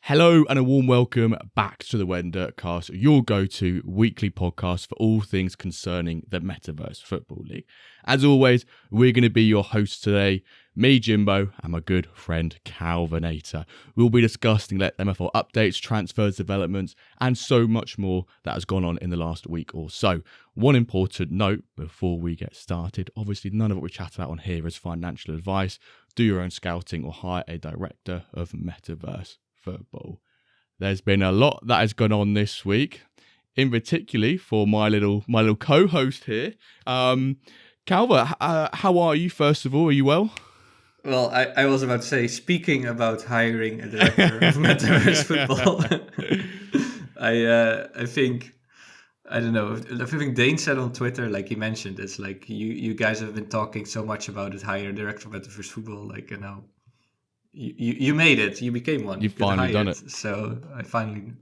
Hello and a warm welcome back to the Wendercast, your go-to weekly podcast for all things concerning the Metaverse Football League. As always, we're going to be your hosts today, me, Jimbo, and my good friend, Calvinator. We'll be discussing MFL updates, transfers, developments, and so much more that has gone on in the last week or so. One important note before we get started, obviously none of what we chat about on here is financial advice. Do your own scouting or hire a director of Metaverse Football. There's been a lot that has gone on this week, in particularly for my little co-host here. Calva, how are you? First of all, are you well? Well, I was about to say, speaking about hiring a director of Metaverse Football, I think, I don't know, I think Dane said on Twitter, like he mentioned, it's like you guys have been talking so much about it, hire a director of Metaverse Football, like, you know, you made it, you became one. You've finally done it. So I finally,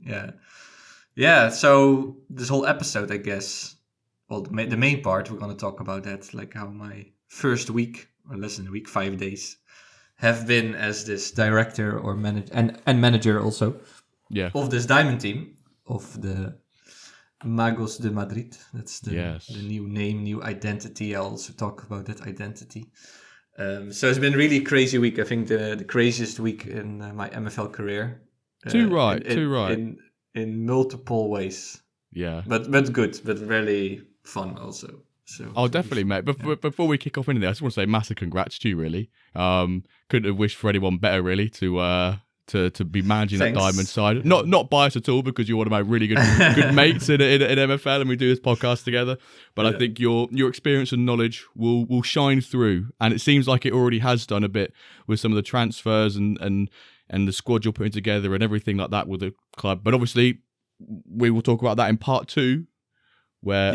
yeah. So this whole episode, I guess, well, the main part, we're going to talk about that, like how my first week, or less than a week, 5 days, have been as this director or manager and manager also of this diamond team of the Magos de Madrid. That's the new name, new identity. I'll also talk about that identity. So it's been a really crazy week. I think the craziest week in my MFL career. Too right. In multiple ways. Yeah. But good, but really fun also. So definitely, mate. Before we kick off into this, I just want to say massive congrats to you, really. Couldn't have wished for anyone better, really, to be managing that diamond side. Not biased at all, because you're one of my really good mates in MFL, and we do this podcast together. But I think your experience and knowledge will shine through, and it seems like it already has done a bit with some of the transfers and the squad you're putting together and everything like that with the club. But obviously, we will talk about that in part 2. Where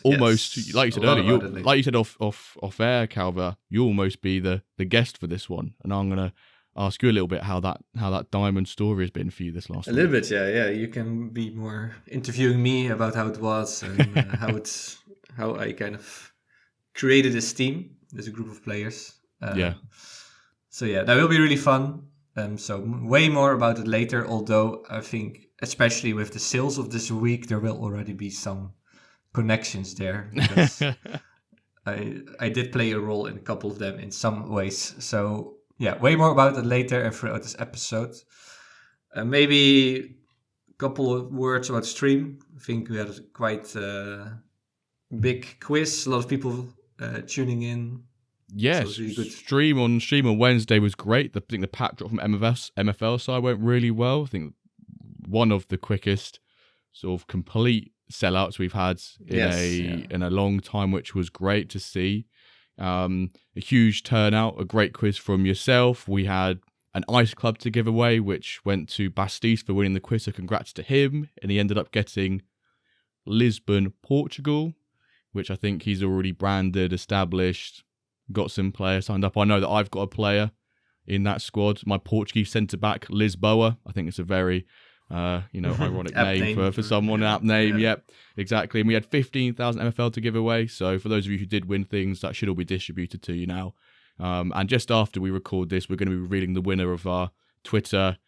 almost, like you said earlier, like you said off air, Calva, you'll almost be the guest for this one, and I'm gonna ask you a little bit how that diamond story has been for you this last week. Little bit, yeah. You can be more interviewing me about how it was and how I kind of created this team, this group of players. So that will be really fun. So way more about it later. Although I think, especially with the sales of this week, there will already be some connections there, because I did play a role in a couple of them in some ways. So way more about it later and throughout this episode. Maybe a couple of words about stream. I think we had a quite big quiz. A lot of people tuning in. Yes, so really good. Stream on Wednesday was great. I think the pack drop from MFL side went really well. I think one of the quickest sort of complete sellouts we've had in a long time, which was great to see. A huge turnout, a great quiz from yourself. We had an ice club to give away, which went to Bastiste for winning the quiz, so congrats to him. And he ended up getting Lisbon, Portugal, which I think he's already branded, established, got some players signed up. I know that I've got a player in that squad, my Portuguese centre-back, Lisboa. I think it's a very ironic name for someone, app name. Yep, exactly. And we had 15,000 MFL to give away. So for those of you who did win things, that should all be distributed to you now. And just after we record this, we're going to be revealing the winner of our Twitter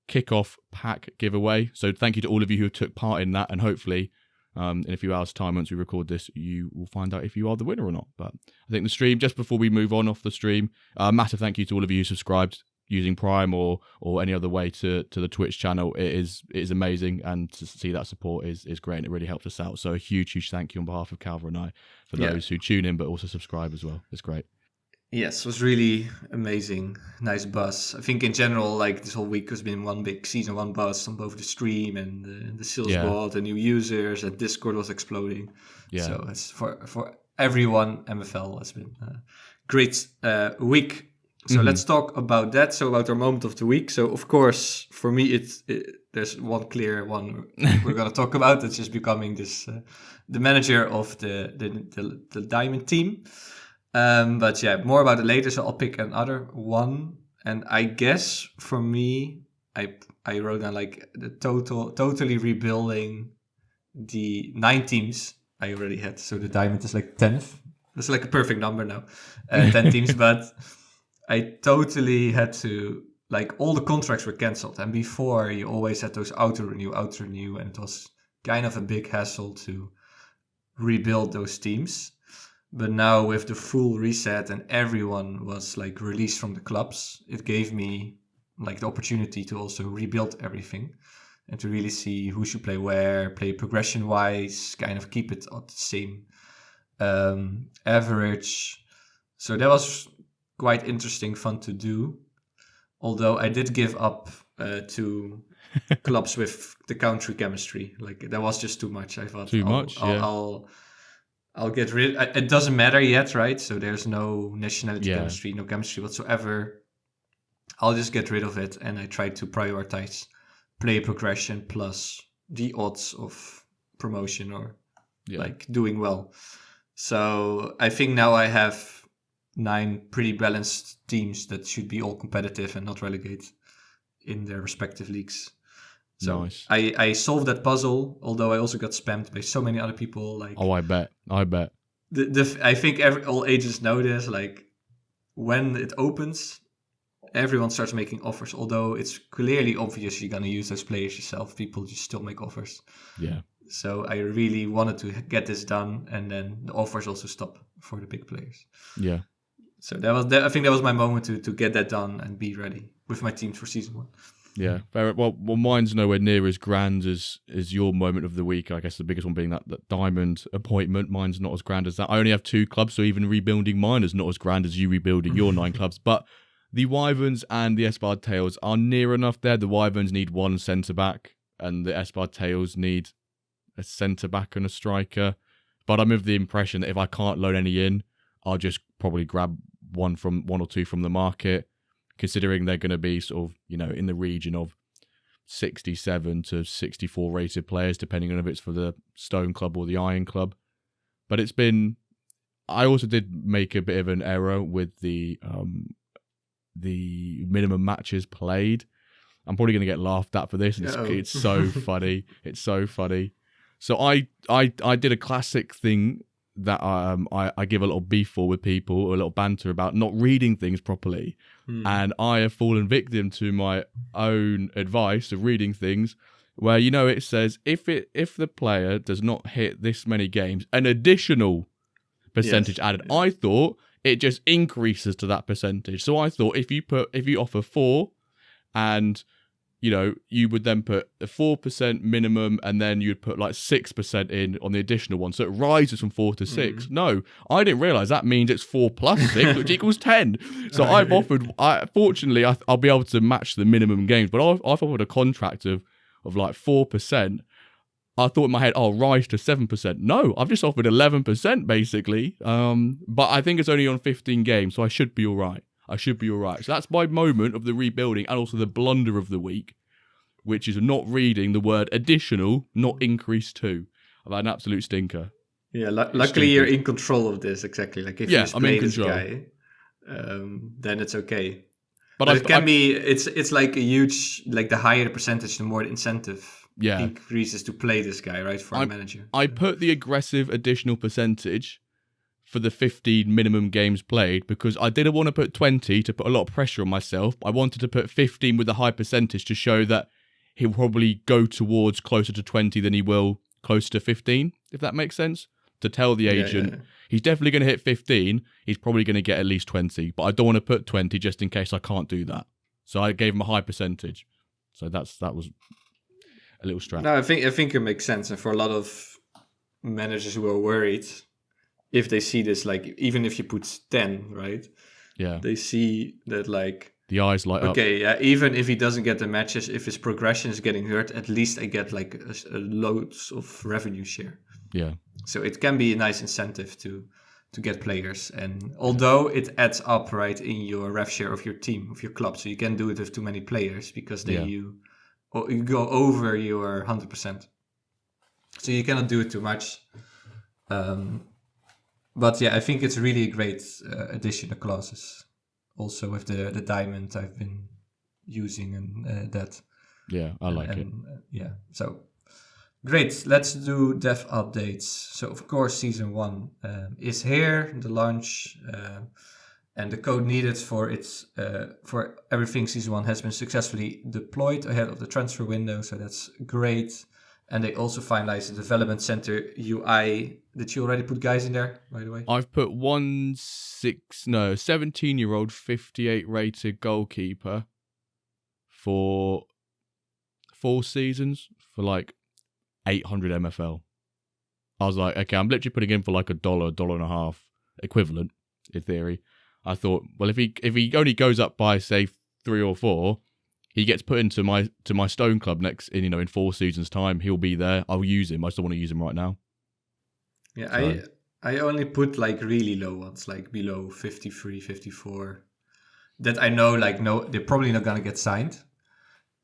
kickoff pack giveaway. So thank you to all of you who took part in that. And hopefully in a few hours' time, once we record this, you will find out if you are the winner or not. But I think the stream, just before we move on off the stream, massive thank you to all of you who subscribed using Prime or any other way to the Twitch channel. It is amazing, and to see that support is great, and it really helps us out. So a huge thank you on behalf of Calva and I for those who tune in but also subscribe as well. It's great. Yes, it was really amazing. Nice buzz. I think in general, like, this whole week has been one big season one buzz on both the stream and the sales board, the new users, and Discord was exploding. Yeah. So it's for everyone, MFL has been a great week. So let's talk about that. So about our moment of the week. So of course, for me, there's one clear one we're going to talk about. It's just becoming this the manager of the Diamond team. But more about it later. So I'll pick another one. And I guess for me, I wrote down like the totally rebuilding the 9 teams I already had. So the Diamond is like 10th. That's like a perfect number now. 10 teams, but I totally had to like all the contracts were cancelled. And before, you always had those auto renew, and it was kind of a big hassle to rebuild those teams. But now with the full reset and everyone was like released from the clubs, it gave me like the opportunity to also rebuild everything and to really see who should play where, play progression wise, kind of keep it at the same average. So that was quite interesting, fun to do. Although I did give up to clubs with the country chemistry. Like that was just too much. I thought I'll get rid. It doesn't matter yet, right? So there's no nationality chemistry, no chemistry whatsoever. I'll just get rid of it, and I try to prioritize play progression plus the odds of promotion or like doing well. So I think now I have 9 pretty balanced teams that should be all competitive and not relegate in their respective leagues. So nice. I solved that puzzle, although I also got spammed by so many other people. Like, I bet. I think all agents know this. Like, when it opens, everyone starts making offers. Although it's clearly obvious you're gonna use those players yourself, people just still make offers. Yeah. So I really wanted to get this done, and then the offers also stop for the big players. Yeah. So I think that was my moment to get that done and be ready with my teams for season 1. Yeah, very well. Mine's nowhere near as grand as your moment of the week. I guess the biggest one being that diamond appointment. Mine's not as grand as that. I only have 2 clubs, so even rebuilding mine is not as grand as you rebuilding your 9 clubs. But the Wyverns and the Espartails are near enough there. The Wyverns need 1 centre back, and the Espartails need a centre back and a striker. But I'm of the impression that if I can't loan any in, I'll just probably grab one or two from the market, considering they're going to be sort of, in the region of 67 to 64 rated players, depending on if it's for the Stone Club or the Iron Club. But I also did make a bit of an error with the minimum matches played. I'm probably going to get laughed at for this. It's so funny. It's so funny. So I did a classic thing that I give a little beef for with people, or a little banter about not reading things properly. And I have fallen victim to my own advice of reading things where, it says if the player does not hit this many games, an additional percentage added. I thought it just increases to that percentage. So I thought if you offer 4 and you would then put a 4% minimum, and then you'd put like 6% in on the additional one. So it rises from 4 to 6. No, I didn't realize that means it's 4 plus 6, which equals 10. So I've offered, fortunately, I'll be able to match the minimum games, but I've offered a contract of like 4%. I thought in my head, I'll rise to 7%. No, I've just offered 11% basically. But I think it's only on 15 games, so I should be all right. So that's my moment of the rebuilding, and also the blunder of the week, which is not reading the word additional, not increase to. I've had an absolute stinker. Yeah, luckily you're in control of this, exactly. Like if you just play this guy, then it's okay. But it can be, it's like a huge, like the higher the percentage, the more the incentive increases to play this guy, right, for a manager. I put the aggressive additional percentage for the 15 minimum games played because I didn't want to put 20 to put a lot of pressure on myself. I wanted to put 15 with a high percentage to show that he'll probably go towards closer to 20 than he will closer to 15, if that makes sense. To tell the agent, he's definitely going to hit 15, he's probably going to get at least 20, but I don't want to put 20 just in case I can't do that. So I gave him a high percentage. So that was a little strap. No, I think it makes sense. And for a lot of managers who are worried, if they see this, like, even if you put 10, right? Yeah. They see that, like, the eyes light up. Okay, yeah, even if he doesn't get the matches, if his progression is getting hurt, at least I get, like, a loads of revenue share. Yeah. So it can be a nice incentive to get players. And although it adds up, right, in your rev share of your team, of your club, so you can't do it with too many players because then you go over your 100%. So you cannot do it too much. But yeah, I think it's really a great addition of clauses. Also with the diamond I've been using and that. Yeah, I like it. Yeah, so great. Let's do dev updates. So of course, season 1 is here, the launch. And the code needed for its for everything season 1 has been successfully deployed ahead of the transfer window, so that's great. And they also finalized the development center UI. Did you already put guys in there, by the way? I've put 17-year-old 58 rated goalkeeper for 4 seasons for like 800 MFL. I was like, okay, I'm literally putting in for like $1.50 equivalent in theory. I thought, well, if he only goes up by say 3 or 4, he gets put into my Stone Club in 4 seasons time. He'll be there. I'll use him. I still want to use him right now. Yeah, so. I only put like really low ones, like below 53, 54. That I know, like, no, they're probably not gonna get signed.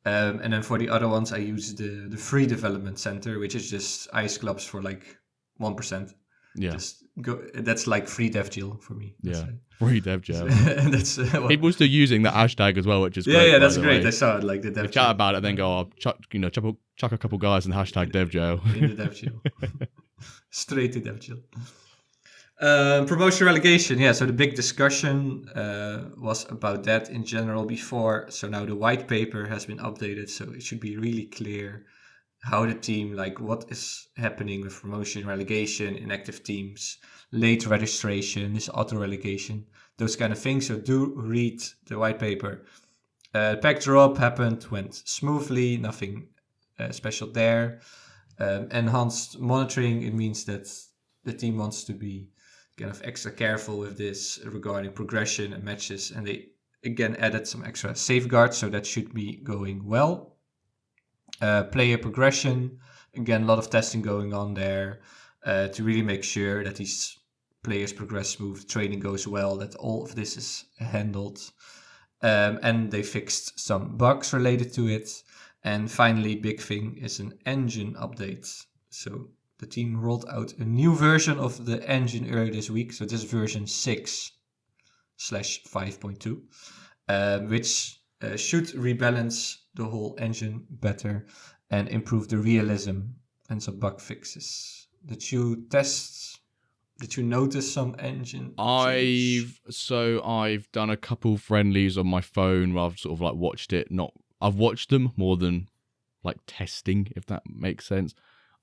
And then for the other ones, I use the free development center, which is just ice clubs for like 1%. Yeah, just go. That's like free dev gel for me. Yeah, free dev gel. That's people still using that hashtag as well, which is great. Yeah, that's great. I saw it, like the dev. We chat about it, then go, chuck a couple guys in hashtag dev gel. In the dev gel. Straight to dev gel. Promotion relegation. Yeah, so the big discussion was about that in general before. So now the white paper has been updated, so it should be really clear how the team, like what is happening with promotion, relegation, inactive teams, late registration, this auto relegation, those kind of things. So do read the white paper. Pack drop happened, went smoothly, nothing special there. Enhanced monitoring, it means that the team wants to be kind of extra careful with this regarding progression and matches, and they again added some extra safeguards, so that should be going well. Player progression, again, a lot of testing going on there to really make sure that these players progress smooth, training goes well, that all of this is handled. And they fixed some bugs related to it. And finally, big thing is an engine update. So the team rolled out a new version of the engine earlier this week. So this is version 6/5.2, which should rebalance the whole engine better and improve the realism and some bug fixes. Did you notice some engine change? I've done a couple friendlies on my phone where I've sort of like watched it. I've watched them more than like testing, if that makes sense.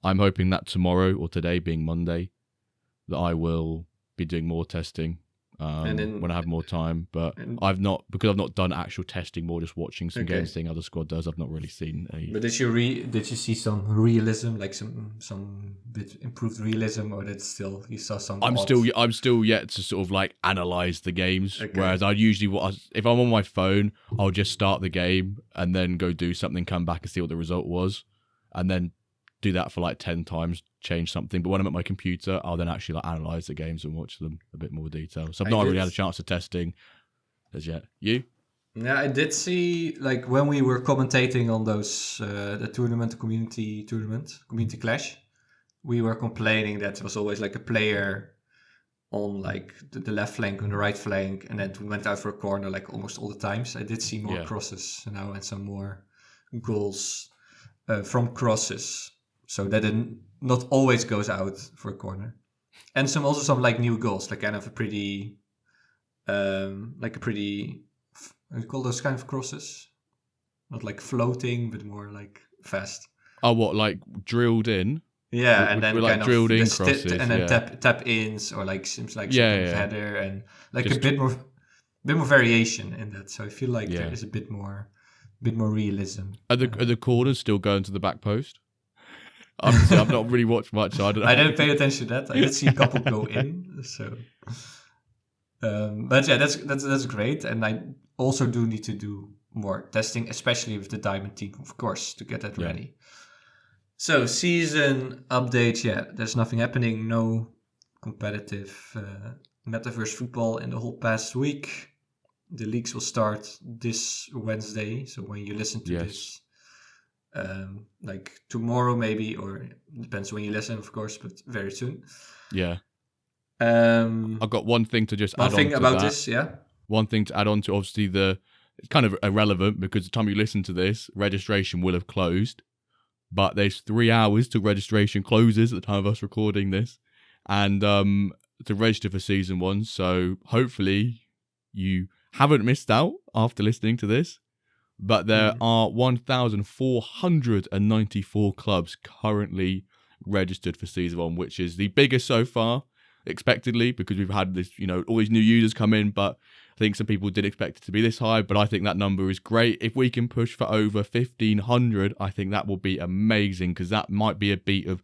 I'm hoping that tomorrow or today, being Monday, that I will be doing more testing when I have more time. But I've not done actual testing, more just watching some games, seeing how the squad does. I've not really seen any. But did you see some realism, like some bit improved realism, or that still you saw some? I'm still yet to sort of like analyze the games. Okay. Whereas I usually, if I'm on my phone, I'll just start the game and then go do something, come back and see what the result was, and then do that for like 10 times, change something. But when I'm at my computer, I'll then actually like analyze the games and watch them a bit more detail. So I've not really had a chance of testing as yet. You? Yeah, I did see, like, when we were commentating on those the community clash, we were complaining that there was always like a player on like the left flank and the right flank, and then we went out for a corner like almost all the times. I did see more crosses now and some more goals from crosses. So that it not always goes out for a corner, and some like new goals, like kind of a pretty, what do you call those kind of crosses? Not like floating, but more like fast. Oh, what, like drilled in? Yeah, and then kind like of drilled in crosses, and then tap ins, or like seems like some kind of header, and like just a bit more variation in that. So I feel like there is a bit more realism. Are the corners still going to the back post? I've not really watched much, so I don't know. I didn't pay attention to that. I did see a couple go in, so. But yeah, that's great, and I also do need to do more testing, especially with the Diamond team, of course, to get that ready. So season update, there's nothing happening. No competitive Metaverse football in the whole past week. The leagues will start this Wednesday, so when you listen to this. Like tomorrow maybe, or depends when you listen, of course, but very soon. Yeah. I've got one thing to just add on to about that. this, yeah. One thing to add on to, obviously it's kind of irrelevant because the time you listen to this, registration will have closed. But there's 3 hours till registration closes at the time of us recording this, and to register for season 1. So hopefully you haven't missed out after listening to this, but there are 1,494 clubs currently registered for Season 1, which is the biggest so far, expectedly, because we've had this, all these new users come in, but I think some people did expect it to be this high, but I think that number is great. If we can push for over 1,500, I think that will be amazing, because that might be a beat of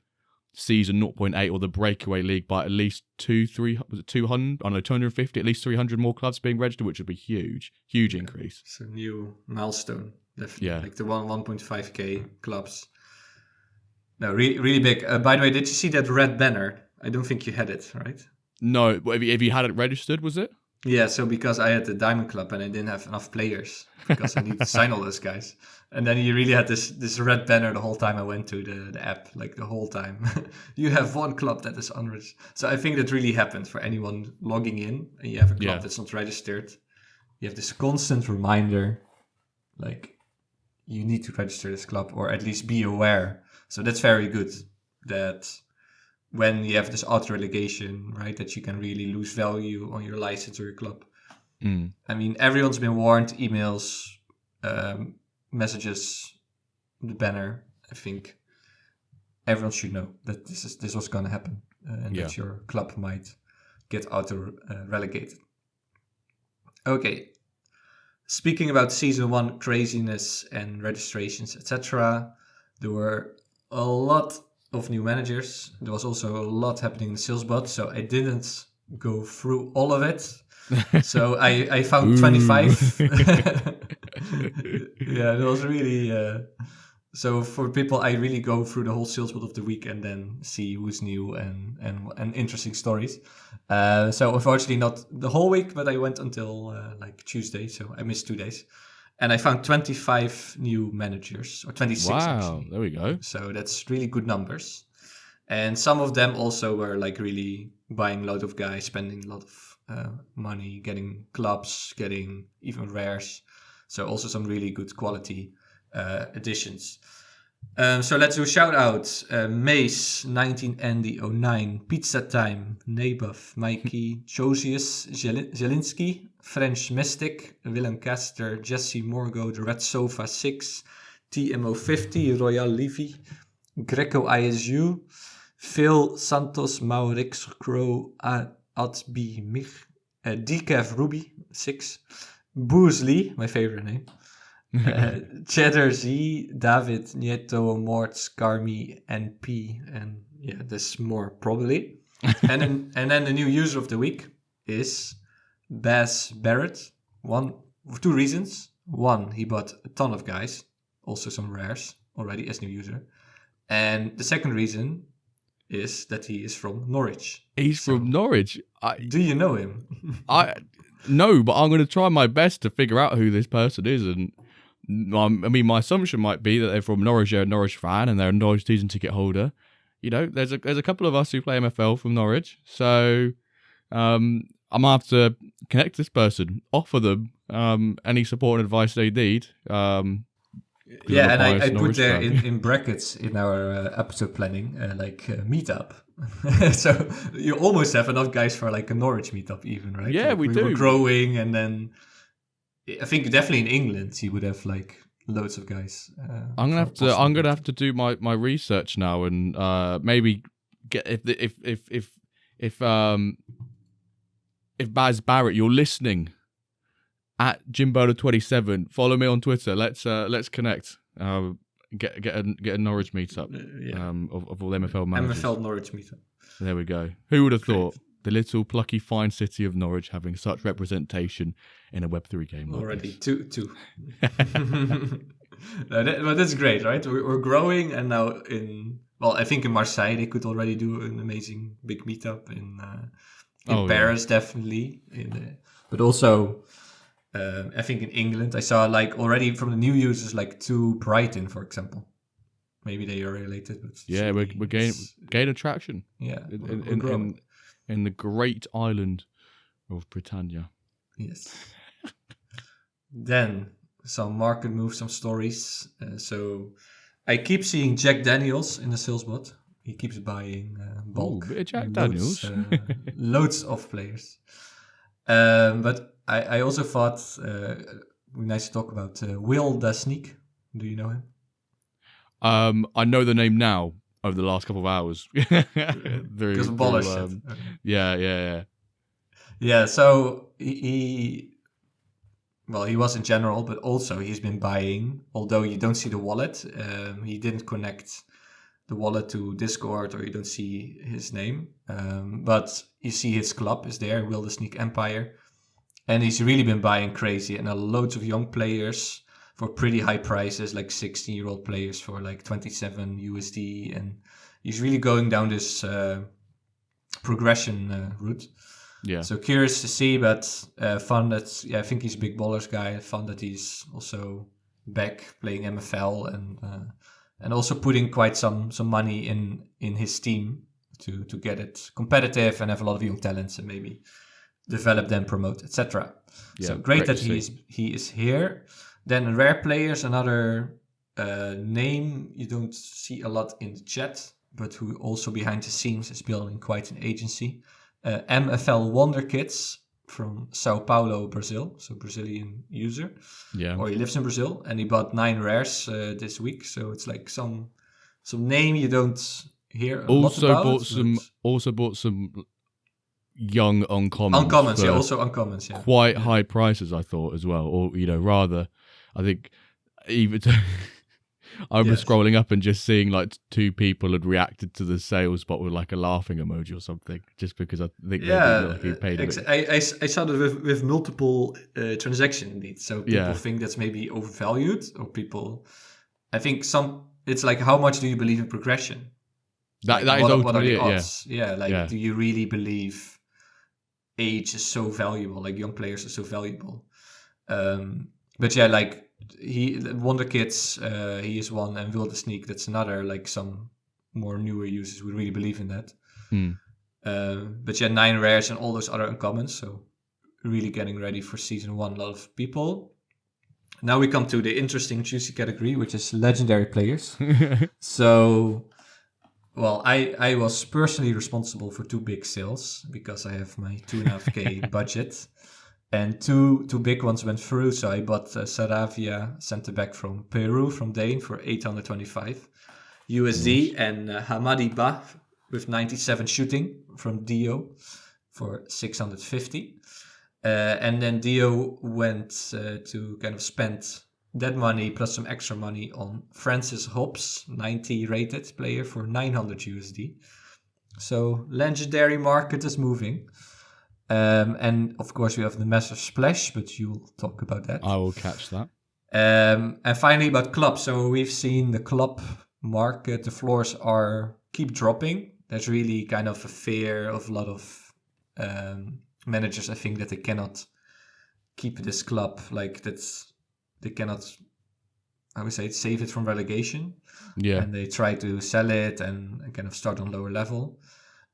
Season 0.8 or the Breakaway League by at least 250, at least 300 more clubs being registered, which would be huge increase. It's a new milestone, definitely. Yeah. Like the 1.5k clubs. No, really big. By the way, did you see that red banner? I don't think you had it, right? No, but if you had it registered, was it? Yeah, so because I had the Diamond Club and I didn't have enough players because I need to sign all those guys. And then you really had this red banner the whole time I went to the app, like the whole time. You have one club that is unregistered. So I think that really happened for anyone logging in and you have a club that's not registered. You have this constant reminder, like you need to register this club or at least be aware. So that's very good that when you have this auto-relegation, right, that you can really lose value on your license or your club. I mean, everyone's been warned, emails, messages, the banner. I think everyone should know that this was going to happen and that your club might get auto-relegated. Okay. Speaking about Season 1 craziness and registrations, etc., there were a lot of new managers. There was also a lot happening in the sales bot, so I didn't go through all of it. So I found 25. Yeah, it was really... So for people, I really go through the whole sales bot of the week and then see who's new and interesting stories. So unfortunately not the whole week, but I went until like Tuesday, so I missed 2 days. And I found 25 new managers, or 26 actually. There we go. So that's really good numbers. And some of them also were like really buying a lot of guys, spending a lot of money, getting clubs, getting even rares. So also some really good quality additions. So let's do shout outs. Mace, 19 Andy 09, Pizza Time, Nabuff, Mikey, Josius, Zelinski, French Mystic, Willem Caster, Jesse Morgo, The Red Sofa 6, TMO50, Royal Levy, Greco ISU, Phil Santos, Maurix Crow, Atbi Mich, Decav Ruby 6, Booze Lee, my favorite name, Cheddar Z, David, Nieto, Morts, Carmi, NP, and yeah, there's more probably. and then the new user of the week is Baz Barrett. For 2 reasons. One, he bought a ton of guys, also some rares already as new user. And the second reason is that he is from Norwich. He's from Norwich. Do you know him? No, but I'm going to try my best to figure out who this person is. And I mean, my assumption might be that they're from Norwich, they're a Norwich fan, and they're a Norwich season ticket holder. There's a couple of us who play MFL from Norwich, so I'm gonna have to connect this person, offer them any support and advice they need. Yeah, and I put there in brackets in our episode planning, meetup. So you almost have enough guys for like a Norwich meetup even, right? Yeah, like we do. We're growing, and then I think definitely in England he would have like loads of guys. I'm gonna have to do my research now and maybe get if Baz Barrett, you're listening, at Jimbola27, follow me on Twitter. Let's connect. Get a Norwich meetup. Of all MFL managers. MFL Norwich meetup. There we go. Who would have thought the little plucky fine city of Norwich having such representation in a Web3 game? Already two. But that's great, right? We're growing, and now I think in Marseille they could already do an amazing big meetup in Paris, definitely. But also, I think in England I saw like already from the new users like to Brighton, for example. Maybe they are related, but yeah, we're gaining traction. Yeah, in the great island of Britannia. Yes. Then some market moves, some stories. So I keep seeing Jack Daniels in the sales bot. He keeps buying bulk. Jack Daniels. Loads of players. But I also thought we nice to talk about Will the Sneak. Do you know him? I know the name now over the last couple of hours. Because of baller shit. Yeah. Yeah, so he was in general, but also he's been buying, although you don't see the wallet. He didn't connect the wallet to Discord, or you don't see his name. But you see his club is there, Will the Sneak Empire. And he's really been buying crazy, and loads of young players for pretty high prices, like 16-year-old players for like 27 USD. And he's really going down this progression route. Yeah. So curious to see, but fun that I think he's a big ballers guy. Fun that he's also back playing MFL and also putting quite some money in his team to get it competitive and have a lot of young talents and maybe develop them, promote, etc. Yeah, so great that he is here. Then rare players, another name you don't see a lot in the chat, but who also behind the scenes is building quite an agency. MFL Wonder Kids from Sao Paulo, Brazil, so Brazilian user. Yeah. Or he lives in Brazil, and he bought 9 rares this week. So it's like some name you don't hear a lot about. Also bought some young uncommons. Uncommons, yeah, also uncommons, yeah. Quite high prices, I thought, as well. Or, rather, I think even I was scrolling up and just seeing like 2 people had reacted to the sales bot with like a laughing emoji or something, just because I think they paid it. I saw that with multiple transaction needs. So people think that's maybe overvalued, or people, I think it's like, how much do you believe in progression? That like, is what are the odds? Yeah. Do you really believe age is so valuable? Like young players are so valuable. But yeah, like Wonder Kids, he is one, and Will the Sneak, that's another. Like some more newer users who really believe in that. But yeah, 9 rares and all those other uncommons. So really getting ready for season 1. A lot of people. Now we come to the interesting, juicy category, which is legendary players. So, well, I was personally responsible for 2 big sales because I have my 2.5K budget. And two big ones went through. So I bought Saravia centre-back from Peru, from Dane, for 825 USD. And Hamadi Ba with 97 shooting from Dio for 650. And then Dio went to kind of spend that money plus some extra money on Francis Hobbs, 90 rated player, for 900 USD. So legendary market is moving. And of course we have the massive splash, but you'll talk about that. I will catch that. And finally about club. So we've seen the club market, the floors keep dropping. There's really kind of a fear of a lot of managers, I think, that they cannot keep this club, like they cannot, I would say, save it from relegation. Yeah. And they try to sell it and kind of start on lower level.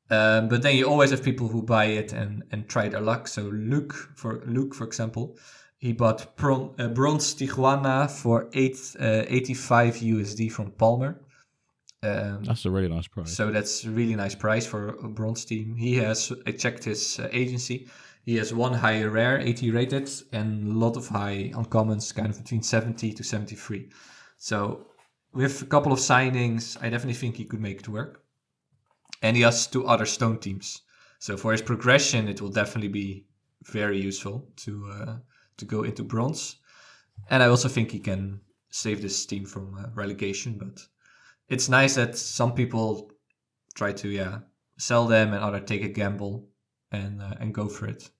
But then you always have people who buy it and try their luck. So Luke, for example, he bought Bronze Tijuana for 85 USD from Palmer. That's a really nice price. So that's a really nice price for a bronze team. I checked his agency. He has 1 high rare, 80 rated, and a lot of high uncommons, kind of between 70 to 73. So with a couple of signings, I definitely think he could make it work. And he has 2 other stone teams. So for his progression, it will definitely be very useful to go into bronze. And I also think he can save this team from relegation. But it's nice that some people try to sell them and others take a gamble and go for it.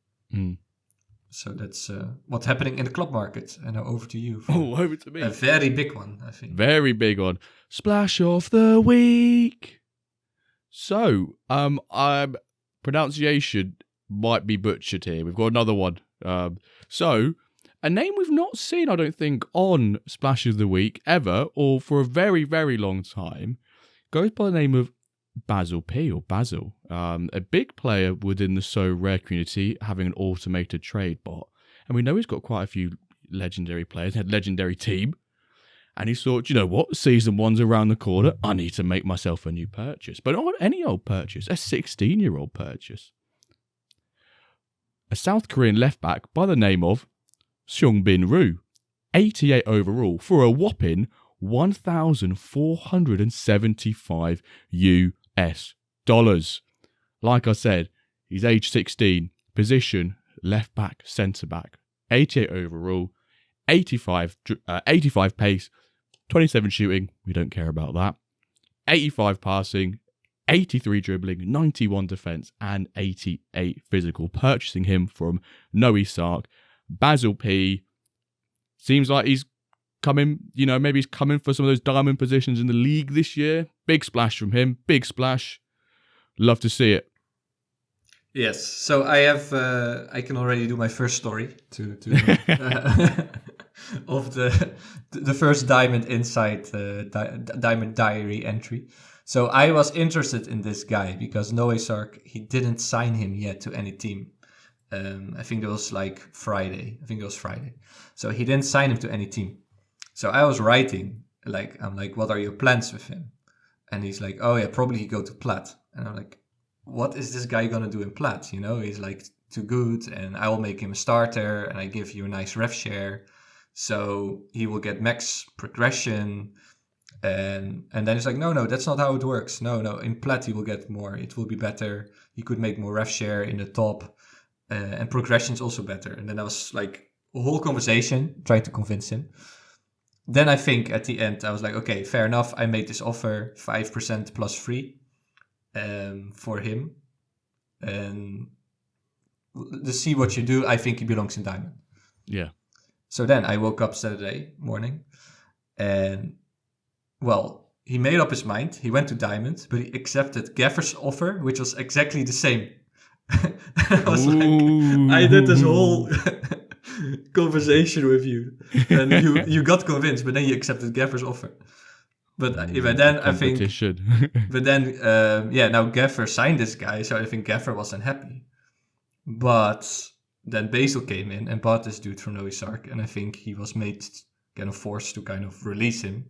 So that's what's happening in the club market. And now over to you. Over to me. A very big one, I think. Very big one. Splash of the week. So, pronunciation might be butchered here. We've got another one. So, a name we've not seen, I don't think, on Splash of the Week ever, or for a very, very long time, goes by the name of Basil P, or Basil. A big player within the So Rare community, having an automated trade bot. And we know he's got quite a few legendary players, had a legendary team. And he thought, you know what, season 1's around the corner, I need to make myself a new purchase. But not any old purchase, a 16-year-old purchase. a South Korean left back by the name of Seung-bin Roo, 88 overall, for a whopping $1,475 US. Like I said, he's age 16, position left back, centre back, 88 overall, 85 pace, 27 shooting, we don't care about that, 85 passing, 83 dribbling, 91 defence, and 88 physical. Purchasing him from Noe Sark. Basil P. Seems like he's coming, maybe he's coming for some of those diamond positions in the league this year. Big splash from him. Big splash. Love to see it. Yes. So I can already do my first story of the first Diamond Insight Diamond Diary entry. So I was interested in this guy because Noe Sark, he didn't sign him yet to any team. I think it was Friday. So he didn't sign him to any team. So I was writing, I'm like, what are your plans with him? And he's like, oh yeah, probably he go to Plat. And I'm like, what is this guy gonna do in Plat? He's too good, and I will make him a starter, and I give you a nice ref share, so he will get max progression. And then it's like, no, that's not how it works. No, in Plat he will get more. It will be better. He could make more ref share in the top, and progression is also better. And then I was like, a whole conversation trying to convince him. Then I think at the end I was like, okay, fair enough. I made this offer 5% plus free for him, and to see what you do, I think he belongs in Diamond. Yeah. So then I woke up Saturday morning, and well, he made up his mind. He went to Diamond, but he accepted Gaffer's offer, which was exactly the same. I was like, I did this whole conversation with you, and you got convinced, but then you accepted Gaffer's offer. But then I think, but then now Gaffer signed this guy, so I think Gaffer was unhappy. But then Basil came in and bought this dude from Noe Sark, and I think he was made kind of forced to kind of release him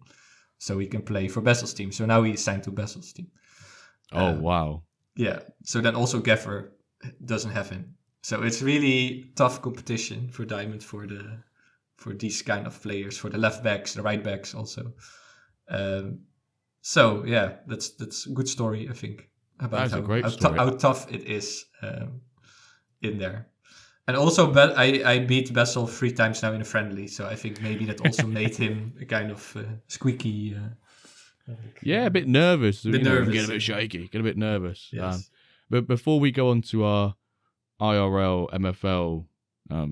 so he can play for Basil's team. So now he's signed to Basil's team. Oh, wow. Yeah. So then also Gaffer doesn't have him. So it's really tough competition for Diamond for these kind of players, for the left backs, the right backs also. So yeah, that's a good story, I think, about how tough it is in there. And also, I beat Basil 3 times now in a friendly, so I think maybe that also made him a kind of squeaky. A bit nervous. Get a bit shaky, get a bit nervous. Yes. But before we go on to our IRL MFL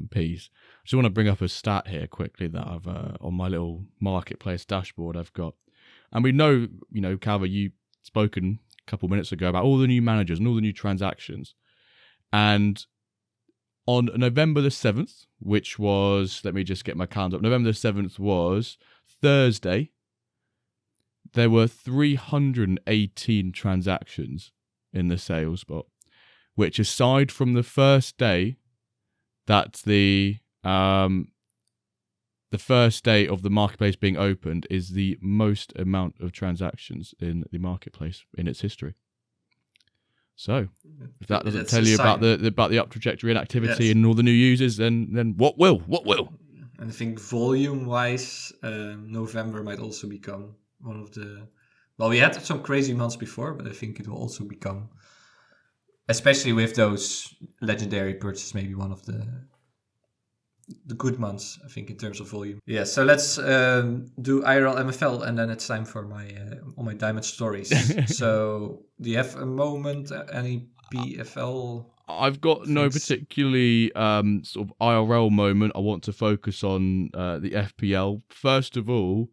piece, I just want to bring up a stat here quickly that I've on my little marketplace dashboard I've got. And we know, Calva, you spoken a couple minutes ago about all the new managers and all the new transactions. And on November the 7th, which was, let me just get my calendar up. November the 7th was Thursday. There were 318 transactions in the sales spot, which aside from the first day, that's the first day of the marketplace being opened, is the most amount of transactions in the marketplace in its history. So, if that doesn't tell you about the up trajectory and activity and all the new users, then what will? And I think volume-wise, November might also become one of the... Well, we had some crazy months before, but I think it will also become, especially with those legendary purchases, maybe one of the good months, I think, in terms of volume. Yeah, so let's do IRL MFL, and then it's time for all my Diamond stories. So, do you have a moment, any PFL? I've got no particularly sort of IRL moment. I want to focus on the FPL. First of all,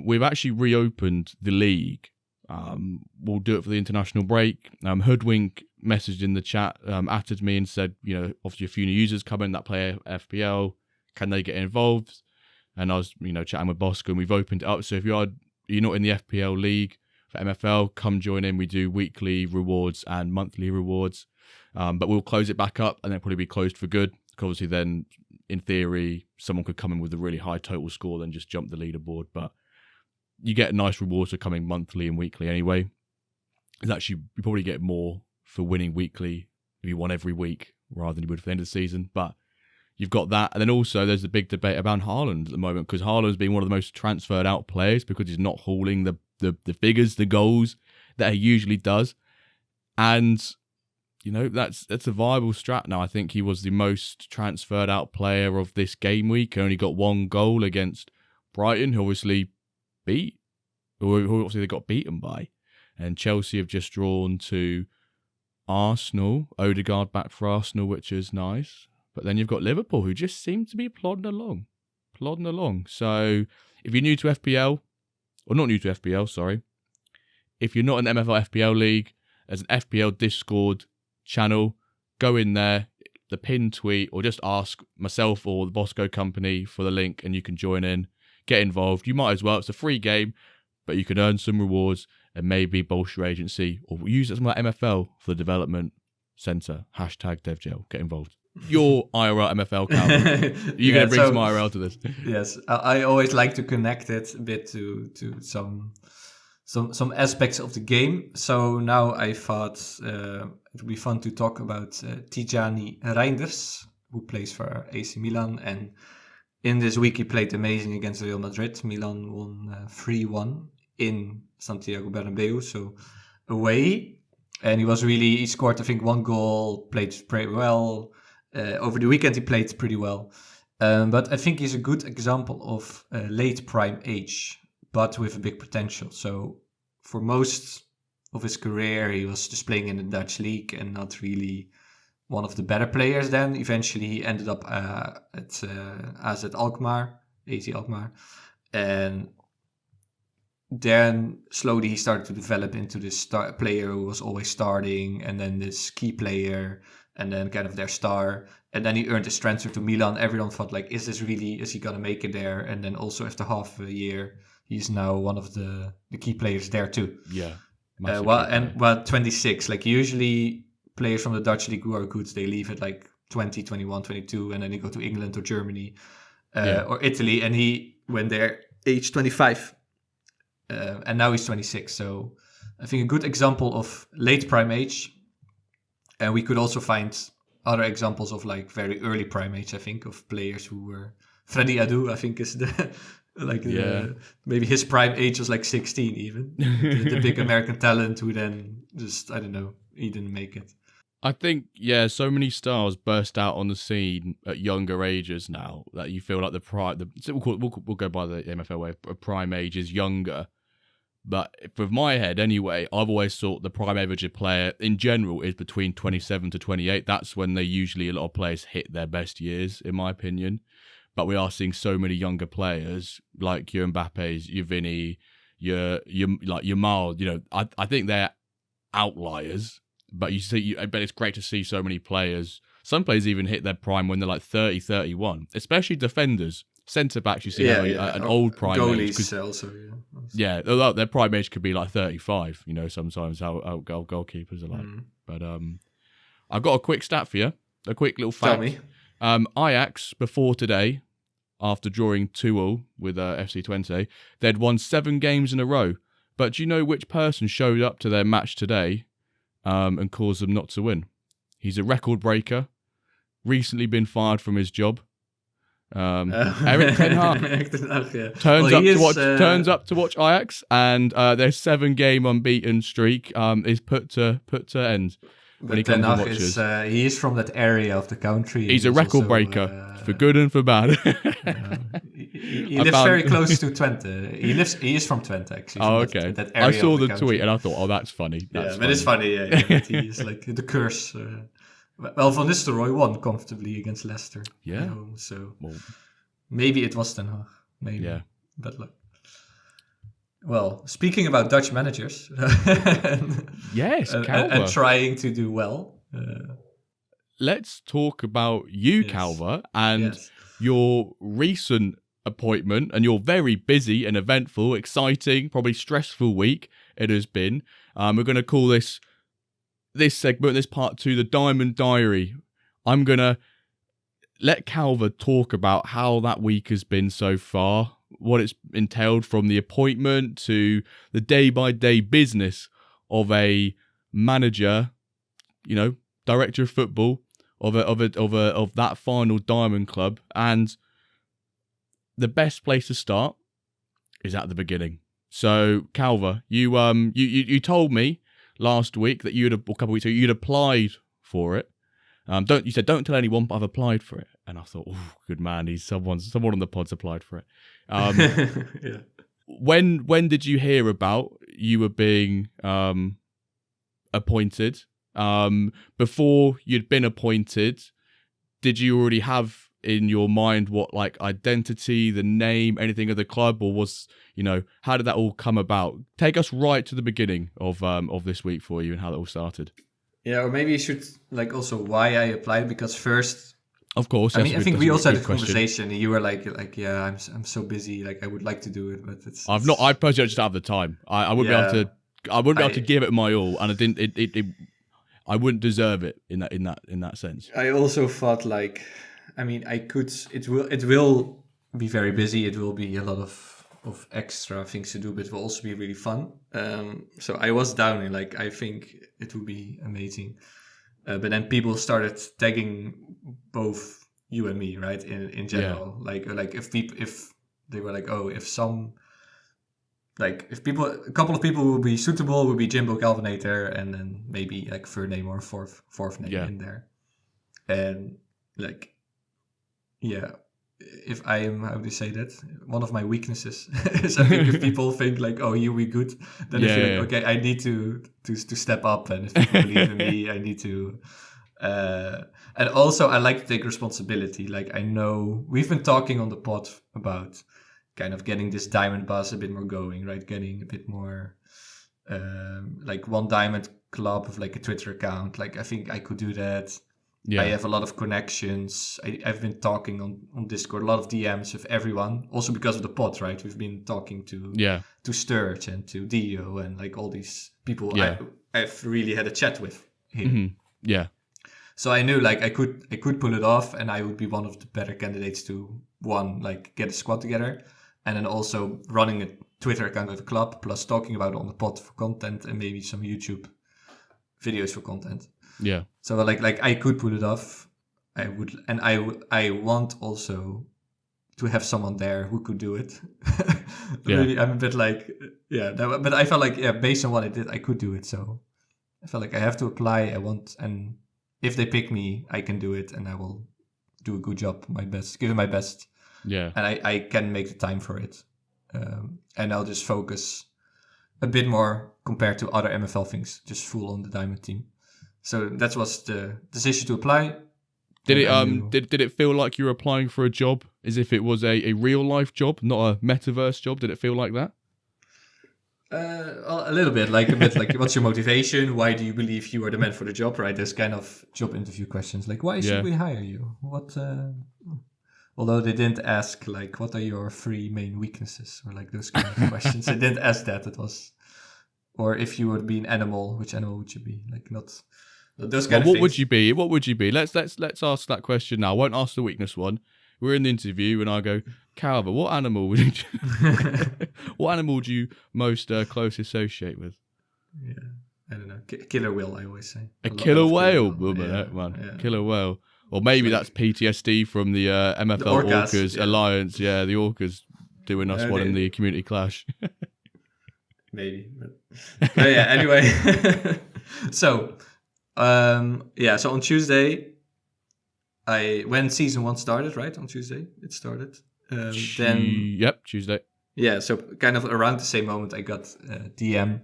we've actually reopened the league. We'll do it for the international break. Hoodwink messaged in the chat, added me and said, obviously a few new users coming that play FPL. Can they get involved? And I was, chatting with Bosco, and we've opened it up. So if you're not in the FPL league for MFL, come join in. We do weekly rewards and monthly rewards. But we'll close it back up, and then probably be closed for good. Obviously, then in theory, someone could come in with a really high total score, then just jump the leaderboard. But you get nice rewards for coming monthly and weekly anyway. It's actually, you probably get more for winning weekly if you won every week rather than he would for the end of the season. But you've got that. And then also there's the big debate about Haaland at the moment, because Haaland's been one of the most transferred out players because he's not hauling the figures, the goals that he usually does. And, that's a viable strat now. I think he was the most transferred out player of this game week. Only got one goal against Brighton, who obviously they got beaten by. And Chelsea have just drawn to Arsenal. Odegaard back for Arsenal, which is nice. But then you've got Liverpool, who just seem to be plodding along. So if you're new to FPL, or not new to FPL, sorry. If you're not in the MFL FPL League, there's an FPL Discord channel. Go in there, the pinned tweet, or just ask myself or the Bosco Company for the link, and you can join in, get involved. You might as well. It's a free game, but you can earn some rewards and maybe bolster your agency, or use it like MFL for the development centre. #DevGel. Get involved. Your IRL MFL, Calva. You're going to bring some IRL to this. Yes, I always like to connect it a bit to some aspects of the game. So now I thought it would be fun to talk about Tijani Reinders, who plays for AC Milan. And in this week he played amazing against Real Madrid. Milan won 3-1 in Santiago Bernabeu, so away. And he scored, I think, 1 goal, played pretty well. Over the weekend he played pretty well. But I think he's a good example of late prime age, but with a big potential. So for most of his career, he was just playing in the Dutch league and not really one of the better players then. Eventually he ended up at AZ Alkmaar, AZ Alkmaar. And then slowly he started to develop into this player who was always starting, and then this key player, and then kind of their star. And then he earned his transfer to Milan. Everyone thought, like, is he going to make it there? And then also after half a year, he's now one of the key players there too. Yeah. 26. Like, usually players from the Dutch league who are good, they leave at like 20, 21, 22, and then they go to England or Germany or Italy. And he went there age 25. And now he's 26. So I think a good example of late prime age. And we could also find other examples of like very early prime age, I think, of players who were... Freddie Adu, I think, is maybe his prime age was like 16 even. the big American talent who then just, I don't know, he didn't make it. I think, so many stars burst out on the scene at younger ages now that you feel like we'll go by the MFL way, prime age is younger. But with my head, anyway, I've always thought the prime average of player in general is between 27 to 28. That's when a lot of players hit their best years, in my opinion. But we are seeing so many younger players like your Mbappe's, your Vinny, your Mild. I think they're outliers. But but it's great to see so many players. Some players even hit their prime when they're like 30, 31, especially defenders. Centre backs, you see an old prime goalies age. Also, although their prime age could be like 35, sometimes how goalkeepers are like. But I've got a quick stat for you, a quick little fact. Tell me. Ajax, before today, after drawing 2-2 with FC Twente, they'd won 7 games in a row. But do you know which person showed up to their match today and caused them not to win? He's a record breaker, recently been fired from his job. Erik ten Hag turns up to watch Ajax, and their 7-game unbeaten streak is put to end. When he comes and watches. He is from that area of the country. He's a record breaker for good and for bad. He lives very close to Twente. He is from Twente, actually. Oh, okay. That area I saw the country. tweet and I thought, oh, that's funny. But it's funny. Yeah. He is like the curse. Well, Van Nistelrooy won comfortably against Leicester. Yeah. So maybe it was Ten Hag. Maybe. Yeah. But look. Well, speaking about Dutch managers, yes, and trying to do well. Let's talk about you, yes. Calva, and your recent appointment and your very busy and eventful, exciting, probably stressful week it has been. We're going to call this segment, this part 2, the Diamond Diary. I'm going to let Calva talk about how that week has been so far, what it's entailed from the appointment to the day-by-day business of a manager, director of football of that final Diamond Club, and the best place to start is at the beginning. So, Calva, you told me last week that a couple of weeks ago you'd applied for it. You said don't tell anyone, but I've applied for it, and I thought, oh, good man, he's someone on the pod's applied for it. Yeah. When did you hear about you were being appointed? Before you'd been appointed, did you already have in your mind what like identity, the name, anything of the club, or was how did that all come about? Take us right to the beginning of this week for you and how that all started. Yeah, or maybe you should like also why I applied, because first, of course, I think we also had a conversation, and you were like yeah, I'm so busy, like I would like to do it, but it's I personally just don't have the time. I wouldn't be able to give it my all, and I didn't. I wouldn't deserve it in that sense. I also thought like, I mean, it will be very busy. It will be a lot of extra things to do, but it will also be really fun. So I was down in like, I think it would be amazing. But then people started tagging both you and me, right? In general, like if they were like, oh, if a couple of people will be suitable, will be Jimbo Calvinator, and then maybe like third name or fourth name in there. And like, yeah, if I am, how do you say that? One of my weaknesses is I think if people think like, oh, you'll be good, then I feel like, okay, I need to step up, and if people believe in me, I need to. And also, I like to take responsibility. Like, I know we've been talking on the pod about kind of getting this diamond buzz a bit more going, right? Getting a bit more like one diamond club of like a Twitter account. Like, I think I could do that. Yeah. I have a lot of connections. I've been talking on Discord, a lot of DMs with everyone. Also because of the pod, right? We've been talking to Sturge and to Dio and like all these people I've really had a chat with here. Mm-hmm. Yeah. So I knew like I could pull it off, and I would be one of the better candidates to like get a squad together, and then also running a Twitter account with the club, plus talking about it on the pod for content and maybe some YouTube videos for content. Yeah. So like I could pull it off. I would, and I want also to have someone there who could do it. Really, I'm a bit like but I felt like based on what I did, I could do it. So I felt like I have to apply. And if they pick me, I can do it, and I will do a good job, my best, give it my best. Yeah. And I can make the time for it. And I'll just focus a bit more compared to other MFL things, just full on the diamond team. So that was the decision to apply. Did it feel like you were applying for a job as if it was a real life job, not a metaverse job? Did it feel like that? A little bit, like what's your motivation? Why do you believe you are the man for the job? Right? There's kind of job interview questions like, why should we hire you? What? Although they didn't ask like, what are your 3 main weaknesses, or like those kind of questions. They didn't ask that. It was, or if you would be an animal, which animal would you be? Like not those kind of things. What would you be? Let's ask that question now. I won't ask the weakness one. We're in the interview, and I go, Calva, what animal would you? What animal do you most closely associate with? Yeah, I don't know. Killer whale, I always say. A killer whale, man. Yeah. Killer whale. Or maybe that's PTSD from the MFL Orcas Alliance. Yeah, the Orcas doing us one in the community clash. Maybe. But yeah, anyway. So on Tuesday, when season 1 started, right? On Tuesday, it started. Tuesday. Yeah, so kind of around the same moment, I got a DM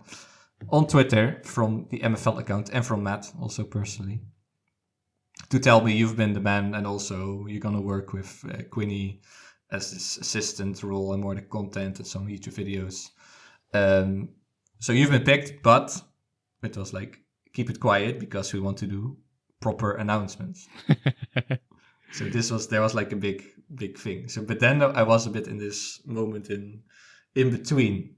on Twitter from the MFL account and from Matt, also personally, to tell me you've been the man, and also you're going to work with Quinny as this assistant role and more the content and some YouTube videos. So you've been picked, but it was like, keep it quiet because we want to do proper announcements. So there was like a big thing. So, but then I was a bit in this moment in between.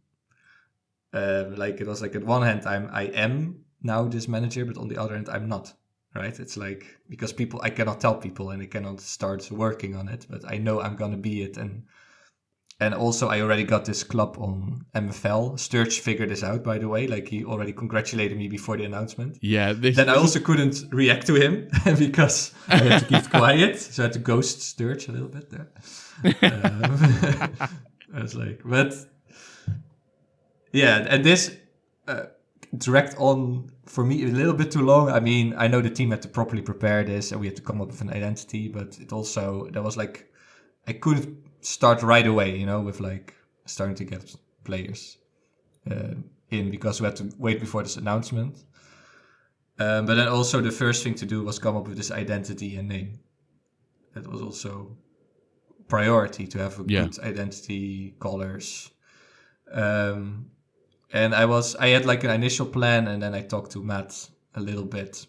Like it was like at one hand I am now this manager, but on the other hand I'm not. Right? It's like, because I cannot tell people and I cannot start working on it, but I know I'm gonna be it, and And also, I already got this club on MFL. Sturge figured this out, by the way. Like, he already congratulated me before the announcement. Yeah. Then I also couldn't react to him because I had to keep quiet. So I had to ghost Sturge a little bit there. I was like, but yeah, and this dragged on for me a little bit too long. I mean, I know the team had to properly prepare this and we had to come up with an identity, but it also, there was like, I couldn't start right away, you know, with like starting to get players in because we had to wait before this announcement. But then also the first thing to do was come up with this identity and name. That was also priority, to have a good identity, colors. And I had like an initial plan, and then I talked to Matt a little bit.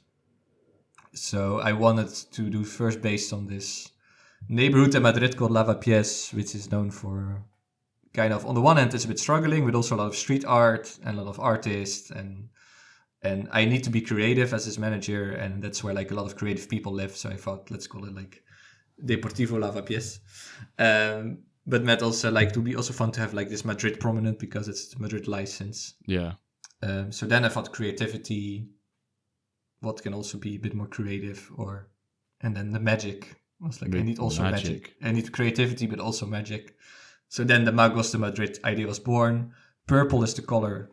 So I wanted to do first based on this neighborhood in Madrid called Lavapiés, which is known for kind of, on the one hand, it's a bit struggling, but also a lot of street art and a lot of artists. And I need to be creative as his manager, and that's where like a lot of creative people live. So I thought, let's call it like Deportivo Lavapiés. But Matt also like to be also fun to have like this Madrid prominent because it's the Madrid license. Yeah. So then I thought creativity, what can also be a bit more creative, and then the magic. I was like, I need also magic. I need creativity, but also magic. So then the Magos de Madrid idea was born. Purple is the color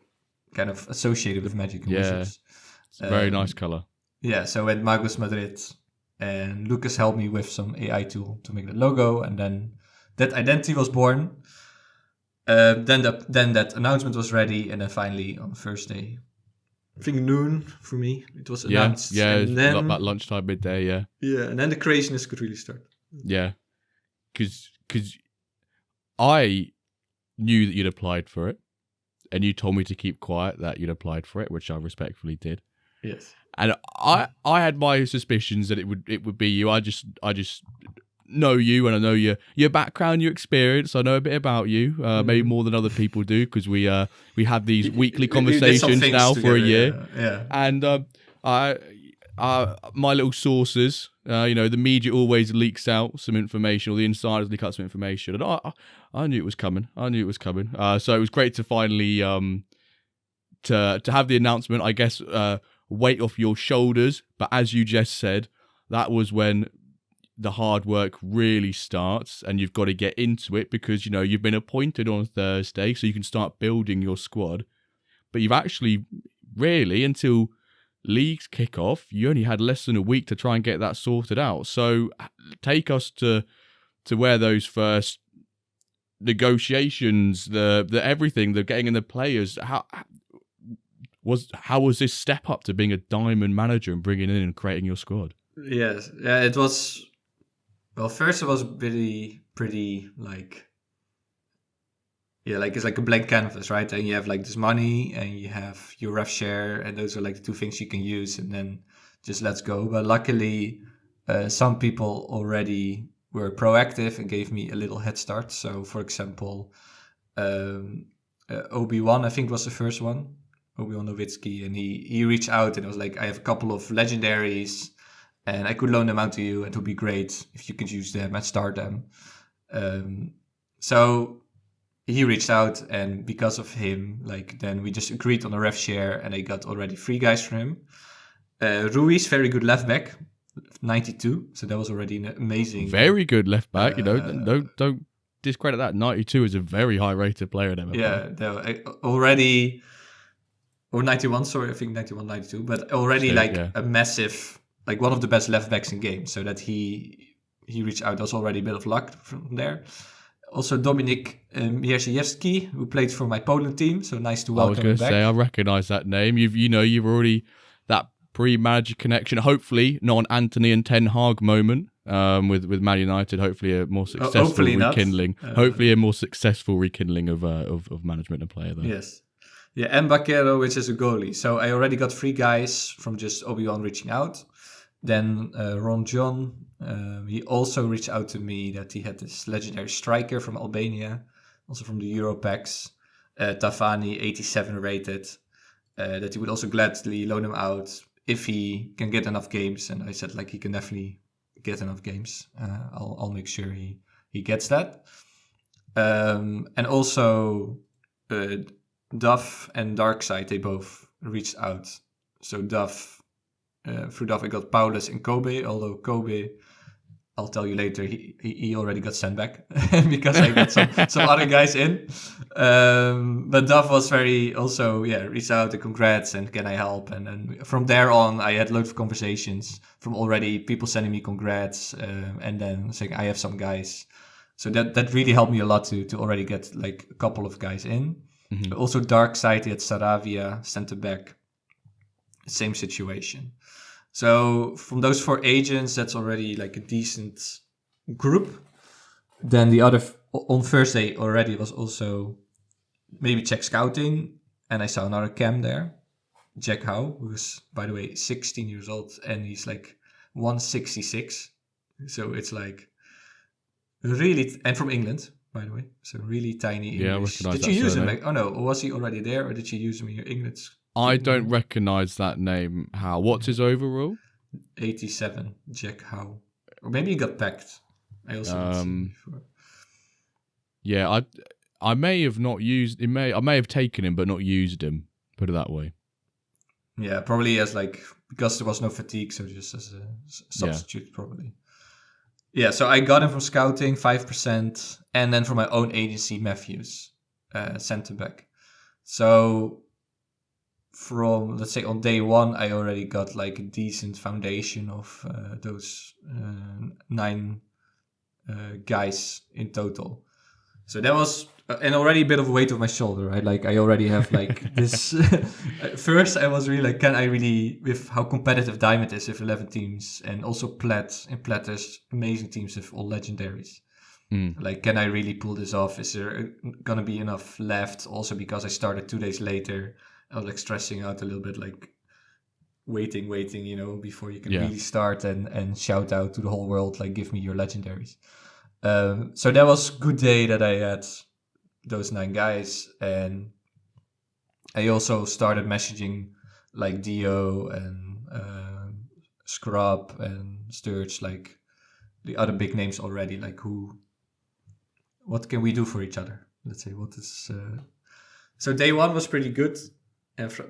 kind of associated with magic and wizards. It's a very nice color. Yeah, so at Magos Madrid, and Lucas helped me with some AI tool to make the logo, and then that identity was born. Then that announcement was ready, and then finally on the first day, I think noon for me, it was announced. Yeah, and then about lunchtime, midday, yeah. Yeah, and then the craziness could really start. Yeah, because I knew that you'd applied for it, and you told me to keep quiet that you'd applied for it, which I respectfully did. Yes. And I had my suspicions that it would be you. I just know you, and I know your background, your experience. I know a bit about you, maybe more than other people do, because we have these weekly conversations now for a year. Yeah. And my little sources, the media always leaks out some information, or the insiders leak out some information, and I knew it was coming. So it was great to finally to have the announcement, I guess, weight off your shoulders. But as you just said, that was when the hard work really starts, and you've got to get into it because you've been appointed on Thursday, so you can start building your squad. But you've actually really, until leagues kick off, you only had less than a week to try and get that sorted out. So take us to where those first negotiations, the everything, the getting in the players, how was this step up to being a diamond manager and bringing in and creating your squad? Yes, yeah, it was. Well, first it was pretty like, yeah, like it's like a blank canvas, right? And you have like this money, and you have your ref share, and those are like the two things you can use, and then just let's go. But luckily, some people already were proactive and gave me a little head start. So, for example, Obi-Wan, I think was the first one, Obi-Wan Nowitzki, and he reached out and it was like, I have a couple of legendaries, and I could loan them out to you. It would be great if you could use them and start them. So he reached out, and because of him, like then we just agreed on a ref share, and I got already 3 guys from him. Ruiz, very good left back, 92. So that was already an amazing. Very good left back. Don't discredit that. 92 is a very high rated player in MFL. Yeah, already, or 91. Sorry, I think 91, 92, but already a massive. Like one of the best left backs in games, so that he reached out. That was already a bit of luck from there. Also, Dominik Mierzejewski, who played for my Poland team, so nice to welcome him back. I was going to say, I recognise that name. You've already that pre-manager connection. Hopefully, not an Anthony and Ten Hag moment with Man United. Hopefully, a more successful rekindling. Hopefully, a more successful rekindling of management and player. Though. Yes. Yeah, and Baquero, which is a goalie. So I already got 3 guys from just Obi-Wan reaching out. Then Ron John, he also reached out to me that he had this legendary striker from Albania, also from the Euro packs, Tafani, 87 rated, that he would also gladly loan him out if he can get enough games. And I said, like, he can definitely get enough games. I'll make sure he gets that. And also Duff and Darkside, they both reached out. So Duff, through Duff, I got Paulus and Kobe, although Kobe, I'll tell you later, he already got sent back because I got some other guys in. But Duff was very also, reached out to congrats and can I help? And then from there on, I had loads of conversations from already people sending me congrats and then saying I have some guys. So that really helped me a lot to already get like a couple of guys in. Mm-hmm. Also Darkside at Saravia, center back, same situation. So from those 4 agents, that's already like a decent group. Then the other, on Thursday already was also maybe check scouting. And I saw another cam there, Jack Howe, who's, by the way, 16 years old. And he's like 166. So it's like really, and from England, by the way. So really tiny English. Yeah, I recognize Did that you use surname. him? Like, oh no, was he already there? Or did you use him in your English? I don't recognize that name. How? What's his overall? 87, Jack Howe. Or maybe he got packed. I also haven't seen him before. Yeah, I may have not used. I may have taken him, but not used him. Put it that way. Yeah, probably as like because there was no fatigue, so just as a substitute, probably. Yeah, so I got him from scouting 5%, and then from my own agency, Matthews, centre back. So from, let's say, on day 1, I already got like a decent foundation of those 9 guys in total. So that was and already a bit of a weight off my shoulder, right? Like I already have like this. First, I was really like, can I really, with how competitive Diamond is with 11 teams, and also Plat, in Plat there's amazing teams with all legendaries. Like, can I really pull this off? Is there gonna be enough left? Also because I started 2 days later, I was like stressing out a little bit, like waiting, before you can really start and shout out to the whole world, like, give me your legendaries. So that was a good day that I had those 9 guys, and I also started messaging like Dio and Scrub and Sturge, like the other big names already, like what can we do for each other? Let's say, what is... So day 1 was pretty good,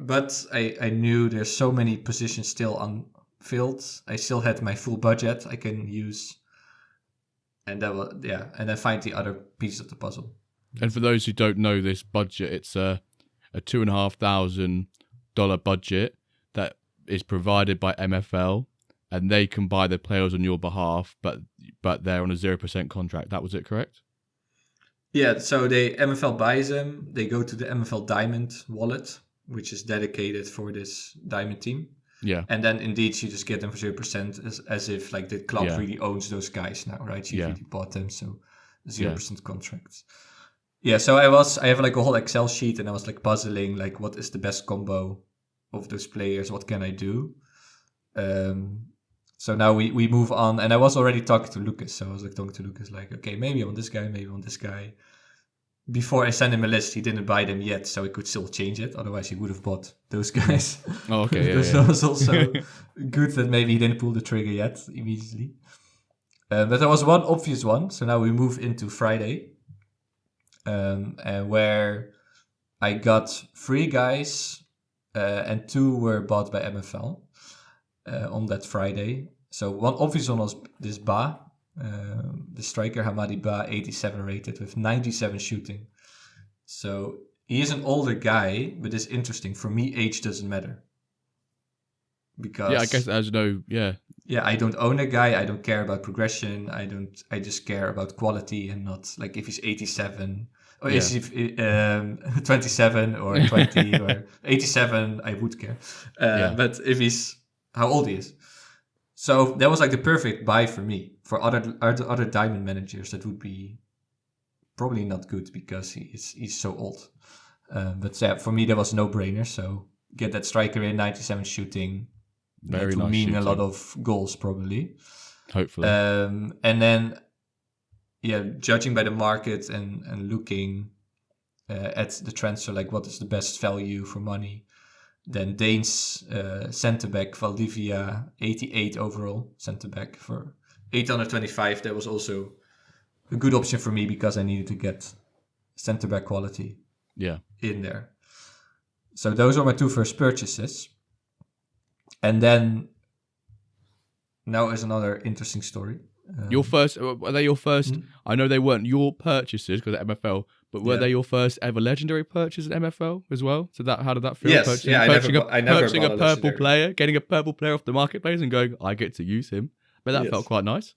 but I knew there's so many positions still unfilled. I still had my full budget I can use. And that was, and then find the other piece of the puzzle. And for those who don't know this budget, it's a $2,500 budget that is provided by MFL, and they can buy the players on your behalf, but they're on a 0% contract. That was it, correct? Yeah, so MFL buys them. They go to the MFL Diamond wallet, which is dedicated for this Diamond team. Yeah. And then indeed you just get them for 0% as if like the club really owns those guys now, right? You really bought them, so 0% contracts. Yeah, so I have like a whole Excel sheet, and I was like puzzling like what is the best combo of those players, what can I do? So now we move on, and I was already talking to Lucas, so I was like talking to Lucas like, okay, maybe I want this guy, maybe I want this guy. Before I sent him a list, he didn't buy them yet, so he could still change it. Otherwise, he would have bought those guys. Oh, okay. So it was also good that maybe he didn't pull the trigger yet immediately. But there was one obvious one. So now we move into Friday, and where I got 3 guys, and 2 were bought by MFL on that Friday. So one obvious one was this Ba. The striker Hamadi Ba, 87 rated with 97 shooting. So he is an older guy, but it's interesting. For me, age doesn't matter. Because I guess there's no I don't own a guy. I don't care about progression. I just care about quality, and not like if he's 87 or is he 27 or 20 or 87, I would care. But if he's how old he is. So that was like the perfect buy for me. For other Diamond managers, that would be probably not good because he's so old. But for me, that was a no-brainer. So get that striker in, 97 shooting. Very that would nice mean shooting. a lot of goals probably. Hopefully. And then, judging by the market and looking at the transfer, like what is the best value for money. Then Dane's centre-back, Valdivia, 88 overall centre-back for 825. That was also a good option for me because I needed to get center back quality in there. So those are my 2 first purchases. And then now is another interesting story. Your first, were they your first? I know they weren't your purchases because of MFL, but were they your first ever legendary purchase at MFL as well? So how did that feel? Yes, purchasing purchasing a purple player, getting a purple player off the marketplace and going, I get to use him. But that felt quite nice.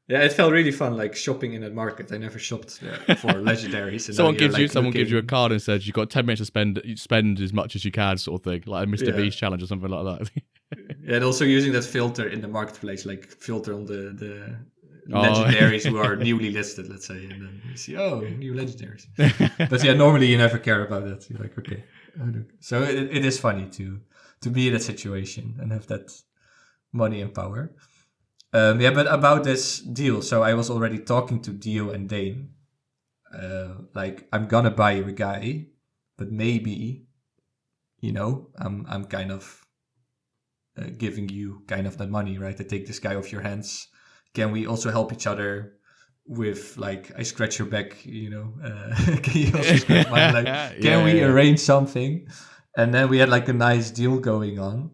Yeah, it felt really fun, like shopping in a market. I never shopped for legendaries. And someone gives you a card and says you've got 10 minutes to spend as much as you can, sort of thing, like a Mr. Beast challenge or something like that. And also using that filter in the marketplace, like filter on the legendaries who are newly listed, let's say, and then you see, new legendaries. But normally you never care about that. You're like, okay. So it is funny to be in that situation and have that money and power. But about this deal, so I was already talking to Dio and Dane. Like, I'm gonna buy you a guy, but maybe, I'm kind of giving you kind of that money, right? I take this guy off your hands. Can we also help each other with, like, I scratch your back, can you also scratch mine? Like, can we arrange something? And then we had like a nice deal going on.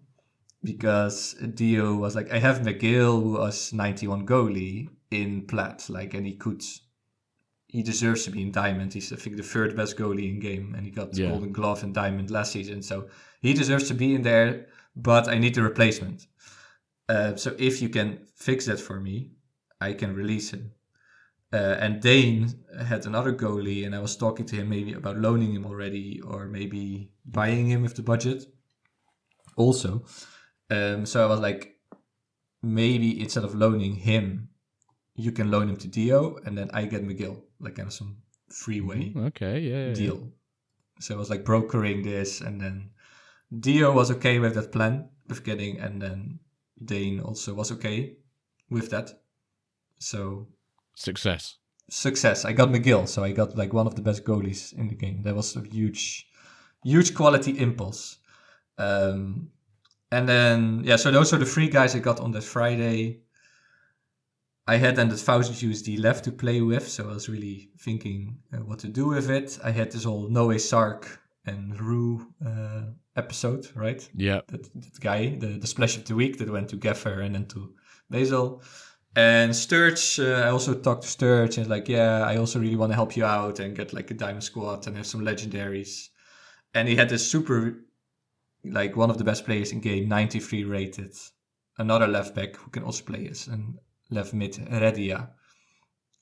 Because Dio was like, I have McGill, who was 91 goalie in plat, like, and he deserves to be in diamond. He's, I think, the 3rd best goalie in game, and he got Golden Glove and diamond last season, so he deserves to be in there. But I need the replacement. So if you can fix that for me, I can release him. And Dane had another goalie, and I was talking to him maybe about loaning him already, or maybe buying him with the budget. Also. So I was like, maybe instead of loaning him, you can loan him to Dio, and then I get McGill, like kind of some freeway deal. So I was like brokering this, and then Dio was okay with that plan with getting, and then Dane also was okay with that. So success. I got McGill, so I got like one of the best goalies in the game. That was a huge quality impulse. And then, so those are the 3 guys I got on that Friday. I had then the 1,000 USD left to play with, so I was really thinking what to do with it. I had this whole Noé Sark and Rue episode, right? Yeah. That guy, the splash of the week that went to Gaffer and then to Basil. And Sturge, I also talked to Sturge and like, I also really want to help you out and get like a diamond squad and have some legendaries. And he had this super... like one of the best players in game, 93 rated. Another left back who can also play as and left mid Heredia,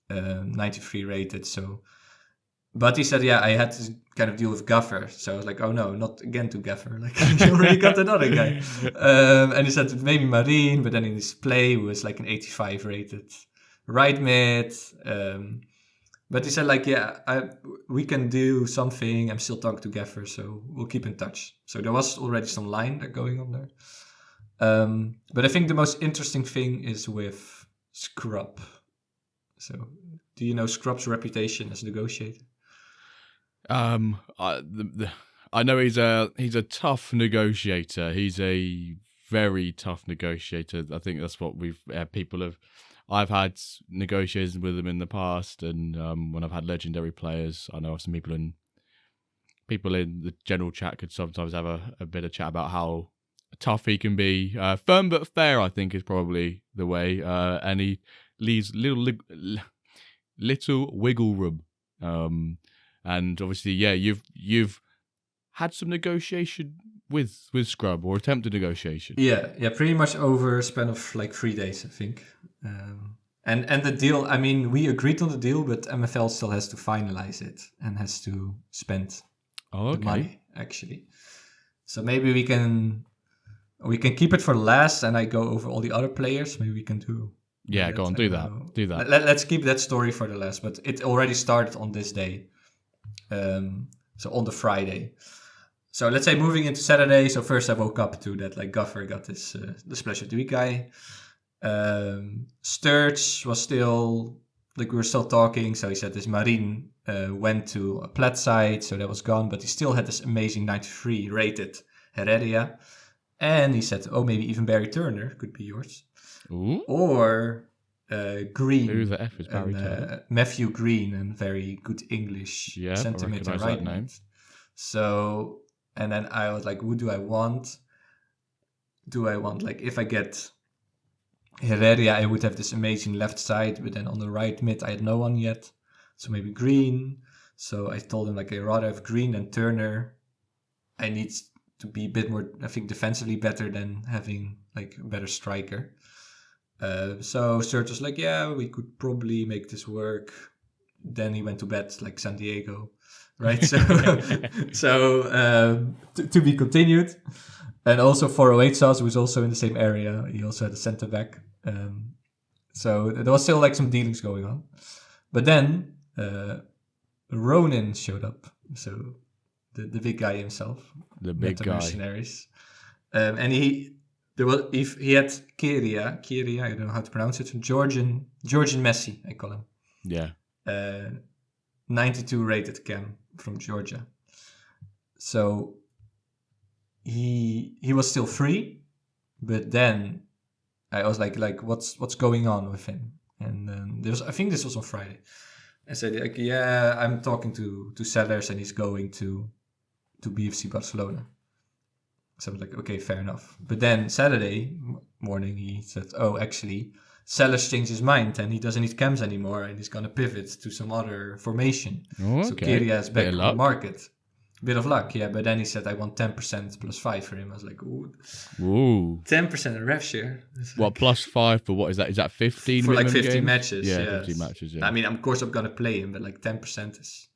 93 rated. So, but he said, I had to kind of deal with Gaffer. So I was like, oh no, not again to Gaffer. Like you already got another guy. And he said maybe Marine, but then in his play he was like an 85 rated right mid. But he said, like, we can do something. I'm still talking to Gaffer, so we'll keep in touch. So there was already some line going on there. But I think the most interesting thing is with Scrub. So do you know Scrub's reputation as a negotiator? I know he's a tough negotiator. He's a very tough negotiator. I think that's what I've had negotiations with him in the past, and when I've had legendary players, I know some people in the general chat could sometimes have a bit of chat about how tough he can be. Firm but fair, I think, is probably the way, and he leaves little wiggle room. And obviously, you've had some negotiation with Scrub, or attempted negotiation. Yeah, pretty much over a span of like 3 days, I think. And the deal, I mean, we agreed on the deal, but MFL still has to finalize it and has to spend the money, actually. So maybe we can keep it for last, and I go over all the other players. Maybe we can do... Yeah, go on, do that. Do that. Let's keep that story for the last, but it already started on this day. So on the Friday. So let's say moving into Saturday. So first I woke up to that, like Gaffer got this, the Splash of the Week guy. Sturge was still, like we were still talking. So he said this Marine went to a plat side, so that was gone. But he still had this amazing 93 rated Heredia. And he said, maybe even Barry Turner could be yours. Ooh. Or Green. Who the F is Barry Turner? Matthew Green, and very good English centimeter I right that name. mid. So, and then I was like, who do I want? Like, if I get Herrera, I would have this amazing left side, but then on the right mid, I had no one yet. So maybe Green. So I told him, like, I rather have Green than Turner. I need to be a bit more, I think, defensively better than having, like, a better striker. So Serge was like, yeah, we could probably make this work. Then he went to bed, like San Diego, right? So, to be continued. And also 408 Sauce was also in the same area. He also had a center back. So there was still, like, some dealings going on. But then Ronin showed up. So the big guy himself. The big guy. Mercenaries. And he had Kyria, I don't know how to pronounce it. Georgian Messi, I call him. Yeah. 92 rated cam from Georgia. So he was still free, but then I was like what's going on with him? And I think this was on Friday. I said, like, yeah, I'm talking to Sellers, and he's going to BFC Barcelona. So I was like, okay, fair enough. But then Saturday morning, he said, oh, actually, Sellers changed his mind, and he doesn't need cams anymore, and he's going to pivot to some other formation. Oh, okay. So Kyria is back on the market. Bit of luck, yeah. But then he said, I want 10% plus 5 for him. I was like, ooh. 10% rev share. What, like, plus 5 for what is that? Is that 15 for like 50 games? matches? Yeah, yes. 50 matches, yeah. I mean, of course, I'm going to play him, but like 10% it's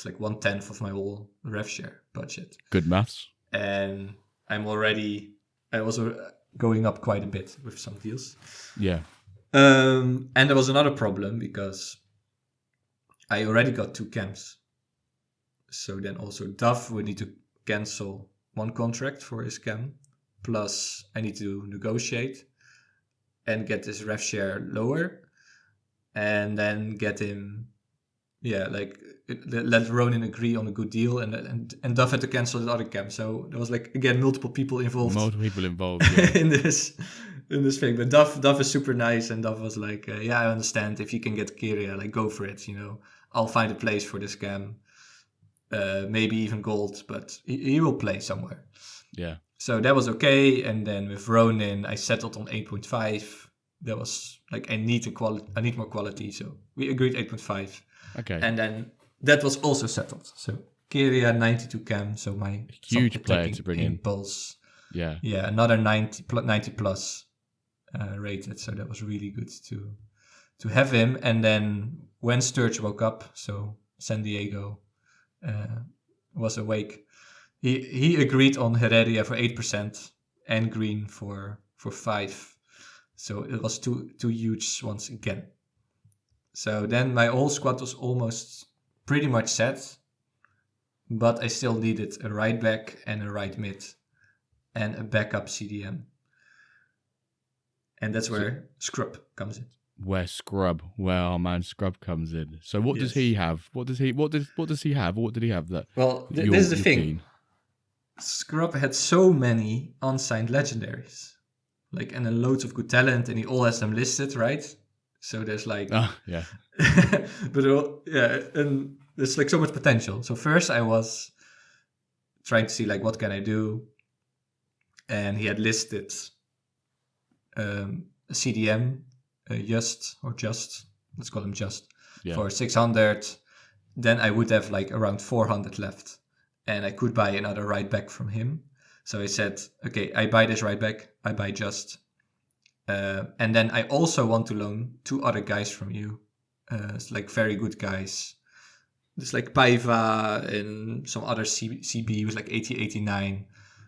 like 1/10 of my whole rev share budget. Good maths. And I was going up quite a bit with some deals. Yeah. And there was another problem because I already got 2 camps. So then also Duff would need to cancel 1 contract for his cam. Plus I need to negotiate and get his rev share lower. And then get him, let Ronin agree on a good deal, and Duff had to cancel his other camp. So there was, like, again, multiple people involved. Yeah. in this thing. But Duff is super nice, and Duff was like, yeah, I understand. If you can get Kyria, like, go for it. I'll find a place for this cam. Maybe even gold, but he will play somewhere. Yeah. So that was okay. And then with Ronin, I settled on 8.5. That was like, I need more quality. So we agreed 8.5. Okay. And then that was also settled. So Kyria 92 cam. So my huge player to bring impulse. Yeah. Yeah. Another 90 plus rated. So that was really good to have him. And then when Sturge woke up, so San Diego was awake, he agreed on Heredia for 8% and Green for 5. So it was two huge ones again. So then my whole squad was almost pretty much set, but I still needed a right back and a right mid and a backup CDM. And that's where Scrub comes in. Where our man Scrub comes in. So what does he have? What does he have? Or what did he have that? Well, this is the thing. Scrub had so many unsigned legendaries. Like, and then loads of good talent, and he all has them listed, right? So there's like, yeah. But and there's like so much potential. So first I was trying to see, like, what can I do, and he had listed a CDM, just let's call him Just, for 600. Then I would have like around 400 left, and I could buy another right back from him. So I said, okay, I buy this right back, I buy Just. And then I also want to loan 2 other guys from you. It's like very good guys. There's like Paiva and some other CB with like 80, 89.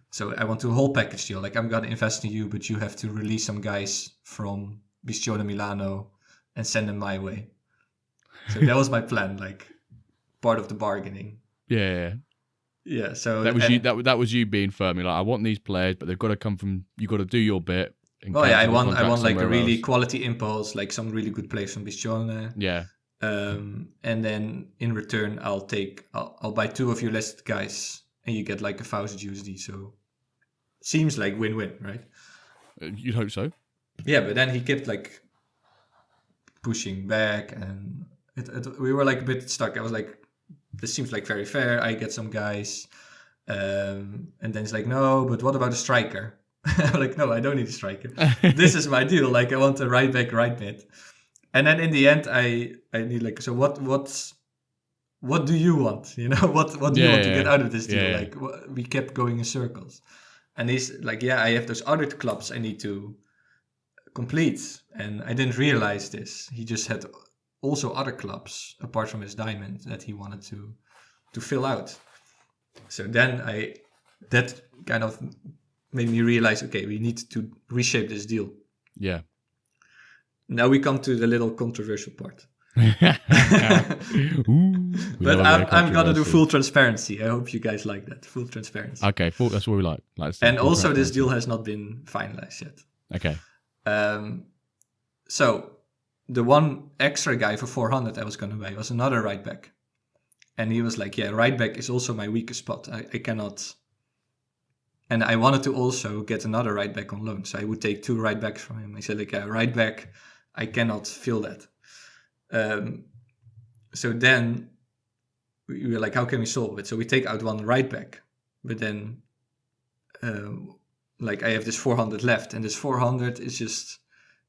So I want to whole package deal. Like, I'm going to invest in you, but you have to release some guys from Biccione Milano and send them my way. So that was my plan, like part of the bargaining. Yeah. Yeah, so that was you. That was you being firm. You're like, I want these players, but they've got to come from. You got to do your bit. I want like a really quality impulse, like some really good players from Biccione. Yeah. And then in return, I'll buy 2 of your listed guys, and you get like 1,000 USD. So seems like win-win, right? You'd hope so. Yeah, but then he kept like pushing back, and we were like a bit stuck. I was like, this seems like very fair. I get some guys, and then it's like, no, but what about a striker? I'm like, no, I don't need a striker. This is my deal. Like, I want a right back, right mid. And then in the end, I need like, so what do you want? You know, what do you want to get out of this deal? Yeah. Like, we kept going in circles. And he's like, yeah, I have those other clubs I need to complete. And I didn't realize this. He just had also other clubs apart from his diamond that he wanted to fill out. So then that kind of made me realize, okay, we need to reshape this deal. Yeah. Now we come to the little controversial part. Ooh, but I'm gonna do full transparency. I hope you guys like that. Full transparency. Okay, that's what we like. And also, this deal has not been finalized yet. Okay. So the one extra guy for 400 I was going to buy was another right back, and he was like, "Yeah, right back is also my weakest spot. I cannot." And I wanted to also get another right back on loan, so I would take 2 right backs from him. I said, like, right back, I cannot fill that. So then we were like, how can we solve it? So we take out 1 right back, but then like I have this 400 left, and this 400 is just,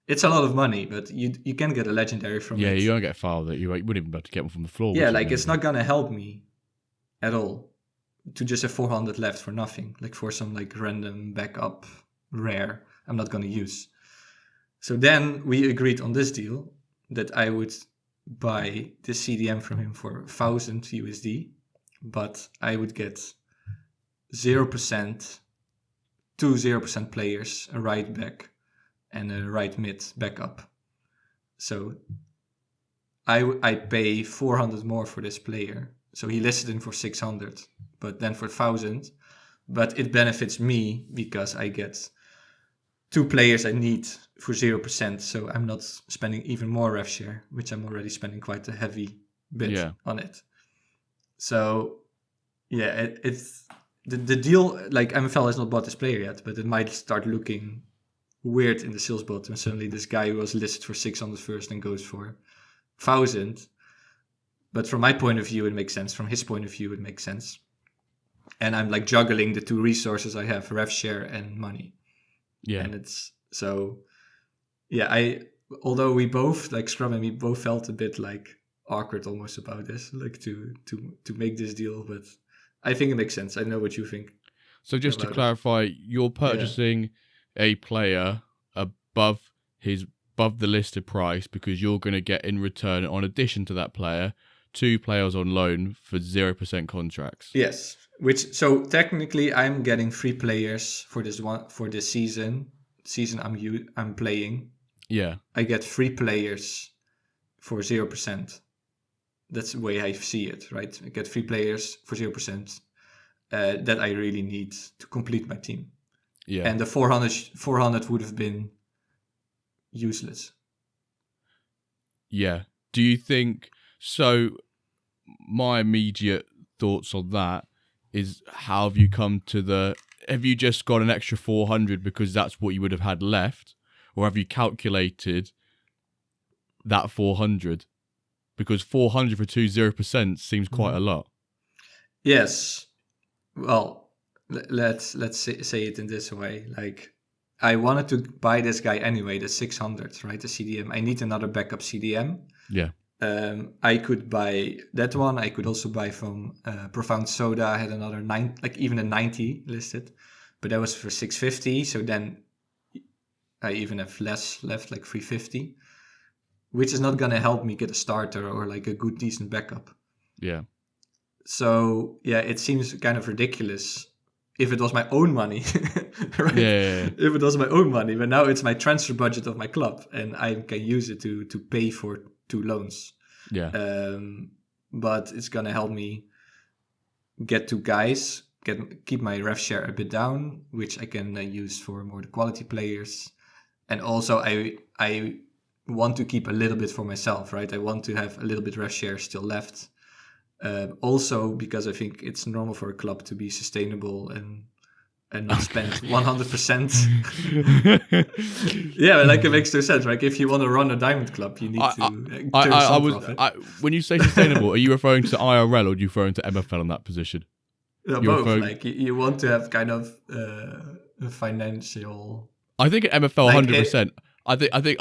it's a lot of money, but you can get a legendary from it. Yeah, you don't get far that you wouldn't even be able to get one from the floor. Yeah, like it's not gonna help me at all to just have 400 left for nothing, like for some like random backup rare I'm not gonna use. So then we agreed on this deal that I would buy the CDM from him for 1,000 USD, but I would get 0%, 2 0% players, a right back and a right mid backup. So I pay 400 more for this player. So he listed him for 600, but then for 1,000. But it benefits me because I get 2 players I need for 0%. So I'm not spending even more rev share, which I'm already spending quite a heavy bit on it. So yeah, it's the deal. Like MFL has not bought this player yet, but it might start looking weird in the sales bot when suddenly this guy who was listed for 600 first and goes for 1,000. But from my point of view, it makes sense. From his point of view, it makes sense. And I'm like juggling the 2 resources I have, rev share and money. Yeah. And it's so, yeah, although we both, like Scrum and me, both felt a bit like awkward almost about this, like to make this deal. But I think it makes sense. I know what you think. So just to clarify, you're purchasing a player above the listed price because you're going to get in return, on addition to that player, 2 players on loan for 0% contracts. Yes. So technically I'm getting 3 players for this season I'm playing. Yeah. I get 3 players for 0%. That's the way I see it, right? I get 3 players for 0% that I really need to complete my team. Yeah. And the 400 would have been useless. Yeah. Do you think so? My immediate thoughts on that is, how have you come to have you just got an extra 400 because that's what you would have had left, or have you calculated that 400? Because 400 for 0% seems quite a lot. Yes. Well, let's say it in this way. Like, I wanted to buy this guy anyway, the 600, right? The CDM. I need another backup CDM. Yeah. I could buy that one. I could also buy from Profound Soda. I had another 9, like even a 90 listed, but that was for 650. So then I even have less left, like 350, which is not gonna help me get a starter or like a good, decent backup. Yeah. So yeah, it seems kind of ridiculous if it was my own money, right? Yeah. If it was my own money, but now it's my transfer budget of my club, and I can use it to pay for 2 loans. Yeah. But it's gonna help me get 2 guys, keep my rev share a bit down, which I can use for more quality players. And also I want to keep a little bit for myself, right? I want to have a little bit rev share still left. Also because I think it's normal for a club to be sustainable, and and not spend 100%. Yeah, like it makes no sense. Like if you want to run a diamond club, you need to turn some profit. When you say sustainable, are you referring to IRL or are you referring to MFL on that position? No, both. Like you want to have kind of a financial. I think at MFL, 100%. I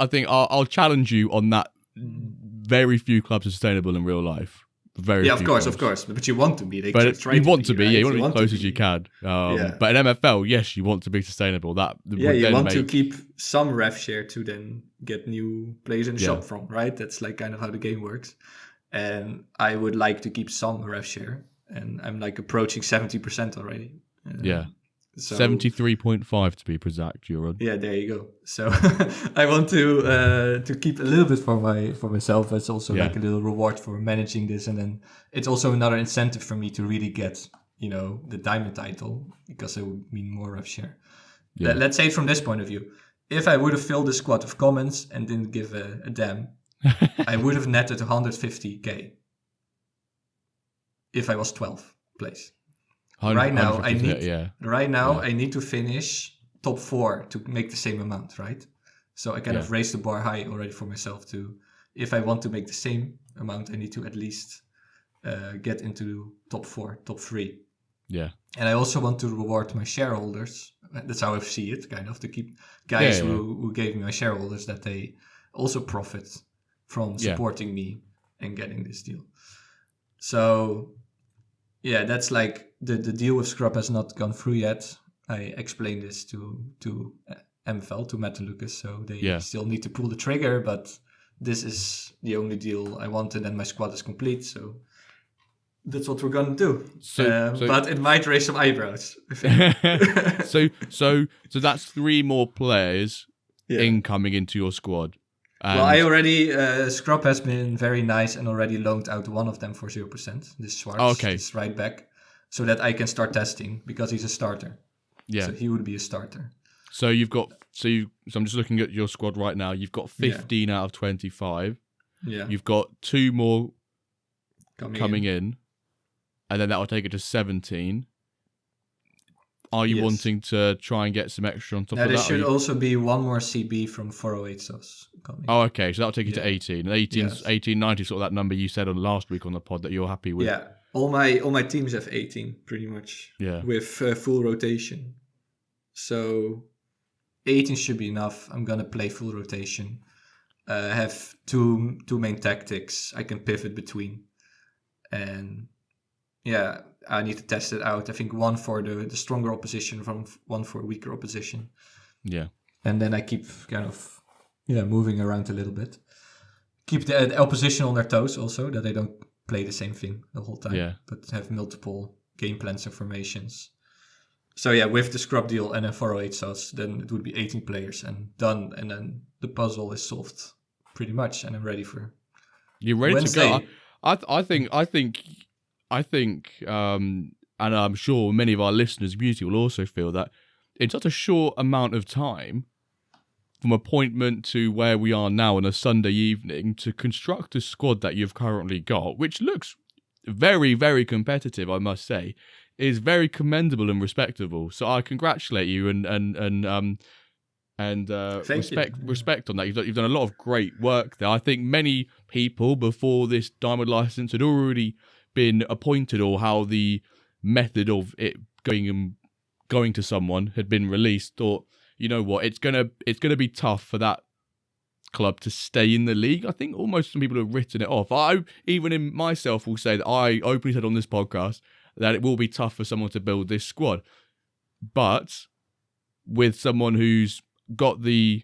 think I'll challenge you on that. Very few clubs are sustainable in real life. Very few clubs. Of course. But you want to be. You want to be. Right? Yeah, you want to be as close as you can. But in MFL, yes, you want to be sustainable. You want to keep some rev share to then get new players in the shop from, right? That's like kind of how the game works. And I would like to keep some rev share. And I'm like approaching 70% already. So 73.5 to be exact, you're on. Yeah, there you go. So I want to keep a little bit for myself. It's also like a little reward for managing this, and then it's also another incentive for me to really get the diamond title, because it would mean more rev share. Yeah. Let's say it from this point of view. If I would have filled the squad of commons and didn't give a damn, I would have netted 150k if I was 12th place. Right now, I need to finish top 4 to make the same amount, right? So I kind of raised the bar high already for myself to, if I want to make the same amount, I need to at least get into top 4, top 3. Yeah. And I also want to reward my shareholders. That's how I see it, kind of, to keep guys who gave me my shareholders, that they also profit from supporting me and getting this deal. So, yeah, that's like the deal with Scrub has not gone through yet. I explained this to MFL, to Matt and Lucas, so they still need to pull the trigger, but this is the only deal I want, and then my squad is complete, so that's what we're gonna do. But it might raise some eyebrows. so that's 3 more players incoming into your squad. Well, I already Scrub has been very nice and already loaned out one of them for 0%. This Schwartz, this right back, so that I can start testing, because he's a starter. Yeah, so he would be a starter. So you've got so I'm just looking at your squad right now. You've got 15 out of 25. Yeah, you've got 2 more coming in, and then that will take it to 17. Are you wanting to try and get some extra on top of that? There should also be 1 more CB from 408 sauce coming. Oh, okay. So that'll take you to 18. 18, 90, sort of that number you said on last week on the pod that you're happy with. Yeah. All my teams have 18, pretty much. Yeah. With full rotation. So 18 should be enough. I'm going to play full rotation. Have two main tactics I can pivot between. And yeah, I need to test it out. I think 1 for the stronger opposition, from 1 for weaker opposition. Yeah. And then I keep kind of moving around a little bit. Keep the opposition on their toes also, that they don't play the same thing the whole time, but have multiple game plans and formations. So yeah, with the Scrub deal and a 408 sauce, then it would be 18 players and done, and then the puzzle is solved pretty much, and I'm ready for You're ready Wednesday. To go. I think, and I'm sure many of our listeners' community will also feel that in such a short amount of time, from appointment to where we are now on a Sunday evening, to construct a squad that you've currently got, which looks very, very competitive, I must say, is very commendable and respectable. So I congratulate you and respect on that. You've done a lot of great work there. I think many people before this Diamond license had already been appointed, or how the method of it going to someone had been released, thought, you know what, it's gonna be tough for that club to stay in the league. I think almost some people have written it off. I, even in myself, will say that I openly said on this podcast that it will be tough for someone to build this squad. But with someone who's got the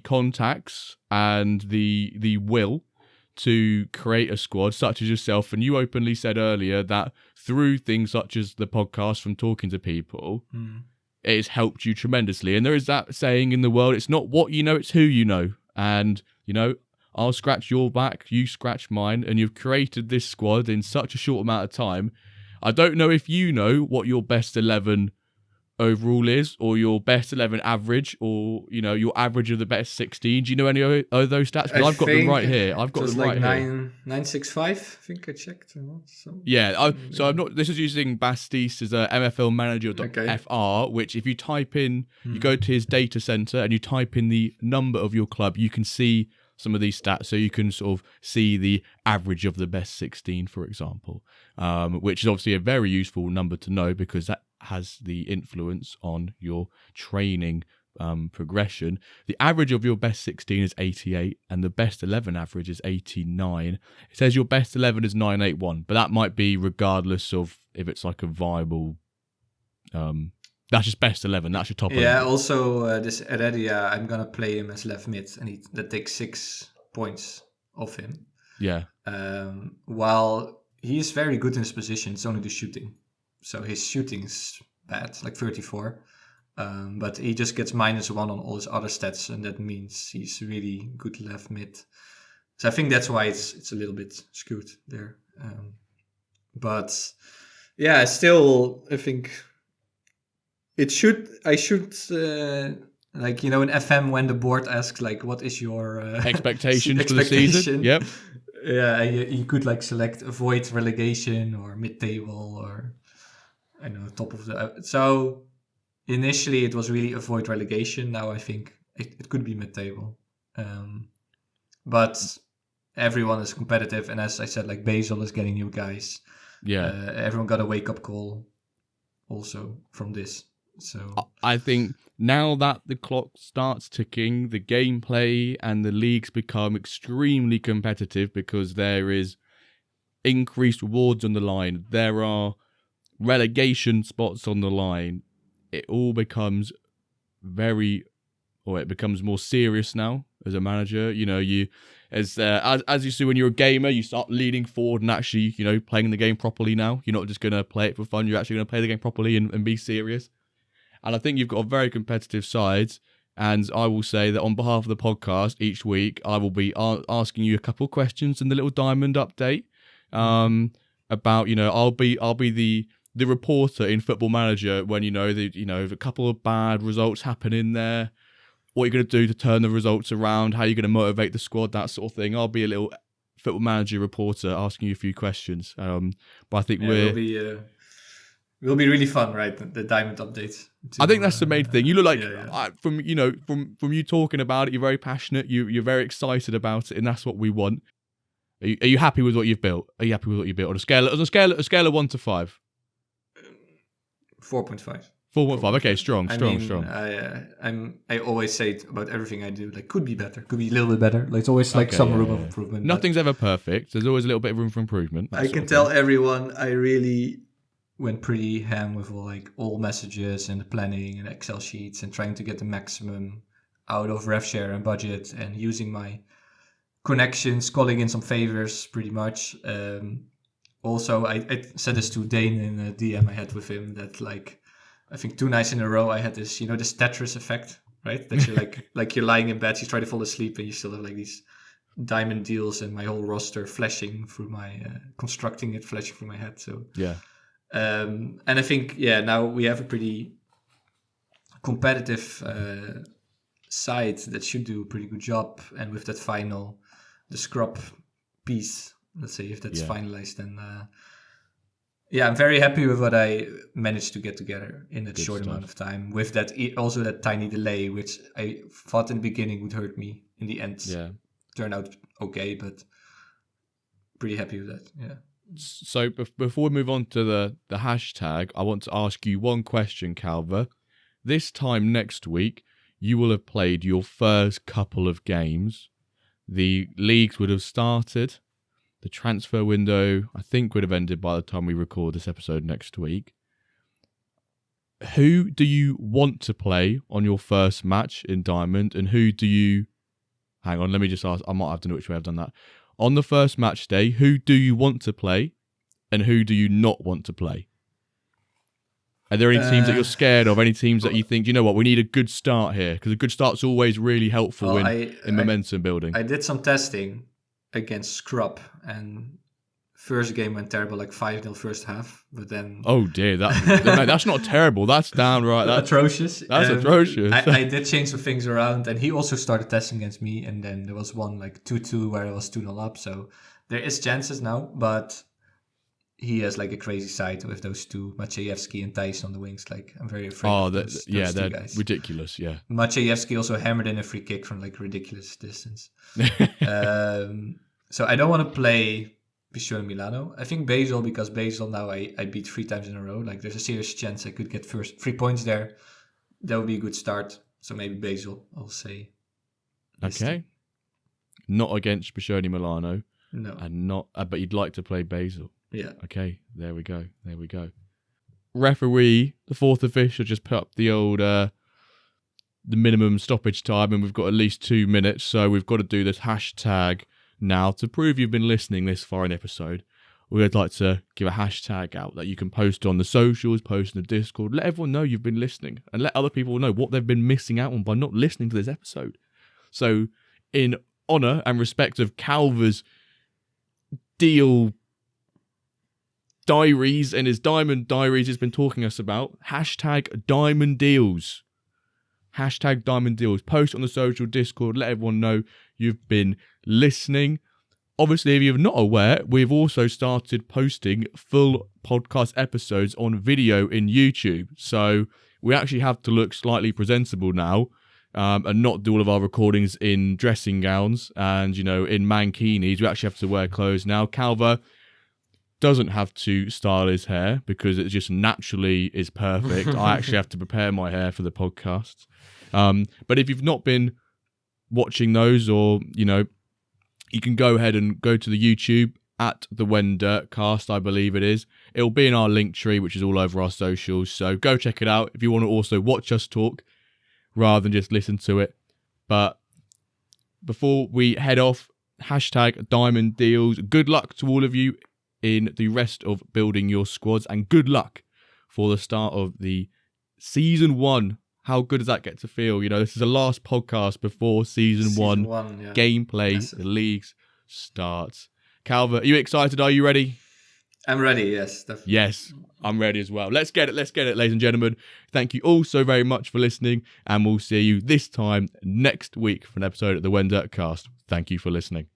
contacts and the will to create a squad such as yourself, and you openly said earlier that through things such as the podcast, from talking to people, it has helped you tremendously. And there is that saying in the world, it's not what you know, it's who you know. And, I'll scratch your back, you scratch mine, and you've created this squad in such a short amount of time. I don't know if you know what your best 11 overall is, or your best 11 average, or your average of the best 16? Do you know any of those stats? Because I've got them right here. I've got them right here. 965. I think I checked. So. Yeah. So I'm not. This is using Bastise's MFL Manager.fr, which if you type in, you go to his data center and you type in the number of your club, you can see some of these stats. So you can sort of see the average of the best 16, for example, which is obviously a very useful number to know because that has the influence on your training progression. The average of your best 16 is 88 and the best 11 average is 89. It says your best 11 is 981, but that might be regardless of if it's like a viable that's just best 11, that's your top 11. Yeah, also this Heredia, I'm gonna play him as left mid and that takes 6 points off him. Yeah. While he's very good in his position, it's only the shooting. So his shooting's bad, like 34. But he just gets -1 on all his other stats, and that means he's really good left mid. So I think that's why it's a little bit skewed there. But yeah, still, I think I should like, in FM when the board asks like, what is your expectations for the season? Yep. Yeah, you could like select avoid relegation or mid-table or top of the. So initially it was really avoid relegation. Now I think it could be mid-table, but everyone is competitive, and as I said, like Basel is getting new guys. Yeah, everyone got a wake-up call also from this. So I think now that the clock starts ticking, the gameplay and the leagues become extremely competitive because there is increased rewards on the line. There are relegation spots on the line. It all becomes it becomes more serious now as a manager. As you see when you're a gamer, you start leaning forward and actually, playing the game properly now. You're not just going to play it for fun. You're actually going to play the game properly and be serious. And I think you've got a very competitive side. And I will say that on behalf of the podcast, each week, I will be asking you a couple of questions in the little diamond update about, I'll be the reporter in Football Manager when, if a couple of bad results happen in there, what you're going to do to turn the results around, how you're going to motivate the squad, that sort of thing. I'll be a little Football Manager reporter asking you a few questions. But I think will be really fun, right? The diamond update. I think that's the main thing. You look like from you talking about it, you're very passionate. You're very excited about it, and that's what we want. Are you happy with what you've built? Are you happy with what you built on a scale of 1 to 5? 4.5. 4.5. Okay, strong. I always say it about everything I do, like could be better, could be a little bit better. Like it's always like some room of improvement. Nothing's ever perfect. There's always a little bit of room for improvement. I can tell everyone I really went pretty ham with all messages and the planning and Excel sheets and trying to get the maximum out of rev share and budget and using my connections, calling in some favors pretty much. Also, I said this to Dane in a DM I had with him that I think 2 nights in a row I had this, this Tetris effect, right? That you're like you're lying in bed, you try to fall asleep and you still have these diamond deals and my whole roster flashing through my, flashing through my head. So yeah. And I think, now we have a pretty competitive side that should do a pretty good job. And with that the scrub piece, let's say if that's finalized, then I'm very happy with what I managed to get together in that short amount of time. With that, also that tiny delay, which I thought in the beginning would hurt me. In the end, turned out okay, but pretty happy with that. Yeah. So before we move on to the hashtag, I want to ask you one question, Calva. This time next week, you will have played your first couple of games. The leagues would have started. The transfer window, I think, would have ended by the time we record this episode next week. Who do you want to play on your first match in Diamond? And who do you... Hang on, let me just ask. I might have to know which way I've done that. On the first match day, who do you want to play? And who do you not want to play? Are there any teams that you're scared of? Any teams that you think, you know what, we need a good start here? Because a good start's always really helpful in momentum building. I did some testing against Scrub and First game went terrible, like 5-0 first half, but then... Oh dear, that's not terrible. That's downright... That's atrocious. That's atrocious. I did change some things around, and he also started testing against me, and then there was one like 2-2 where it was 2-0 up, so there is chances now, but he has like a crazy side with those two, Maciejewski and Thijs on the wings. Like, I'm very afraid of those they're guys. Ridiculous, yeah. Maciejewski also hammered in a free kick from like ridiculous distance. So I don't want to play Piccione Milano. I think Basel, because Basel now I beat 3 times in a row. Like, there's a serious chance I could get first 3 points there. That would be a good start. So maybe Basel, I'll say. Okay. Not against Piccione Milano. No. And not, but you'd like to play Basel. Yeah. Okay, there we go. Referee, the fourth official, just put up the old the minimum stoppage time, and we've got at least 2 minutes, so we've got to do this hashtag now to prove you've been listening this far in the episode. We'd like to give a hashtag out that you can post on the socials, post in the Discord, let everyone know you've been listening, and let other people know what they've been missing out on by not listening to this episode. So, in honour and respect of Calva's deal diaries and his diamond diaries he's been talking us about, hashtag diamond deals. Hashtag diamond deals. Post on the social Discord, let everyone know you've been listening. Obviously, if you're not aware, we've also started posting full podcast episodes on video in YouTube. So we actually have to look slightly presentable now, and not do all of our recordings in dressing gowns and, in mankinis. We actually have to wear clothes now. Calva doesn't have to style his hair because it just naturally is perfect. I actually have to prepare my hair for the podcast. But if you've not been watching those, or, you can go ahead and go to the YouTube at the When Dirt Cast, I believe it is. It'll be in our link tree, which is all over our socials. So go check it out if you want to also watch us talk rather than just listen to it. But before we head off, hashtag diamond deals. Good luck to all of you in the rest of building your squads, and good luck for the start of the season 1. How good does that get to feel? This is the last podcast before season one yeah. Gameplay, yes. The leagues starts. Calva, are you excited? Are you ready? I'm ready, yes. Definitely. Yes, I'm ready as well. Let's get it, ladies and gentlemen. Thank you all so very much for listening, and we'll see you this time next week for an episode of the When Dirt Cast. Thank you for listening.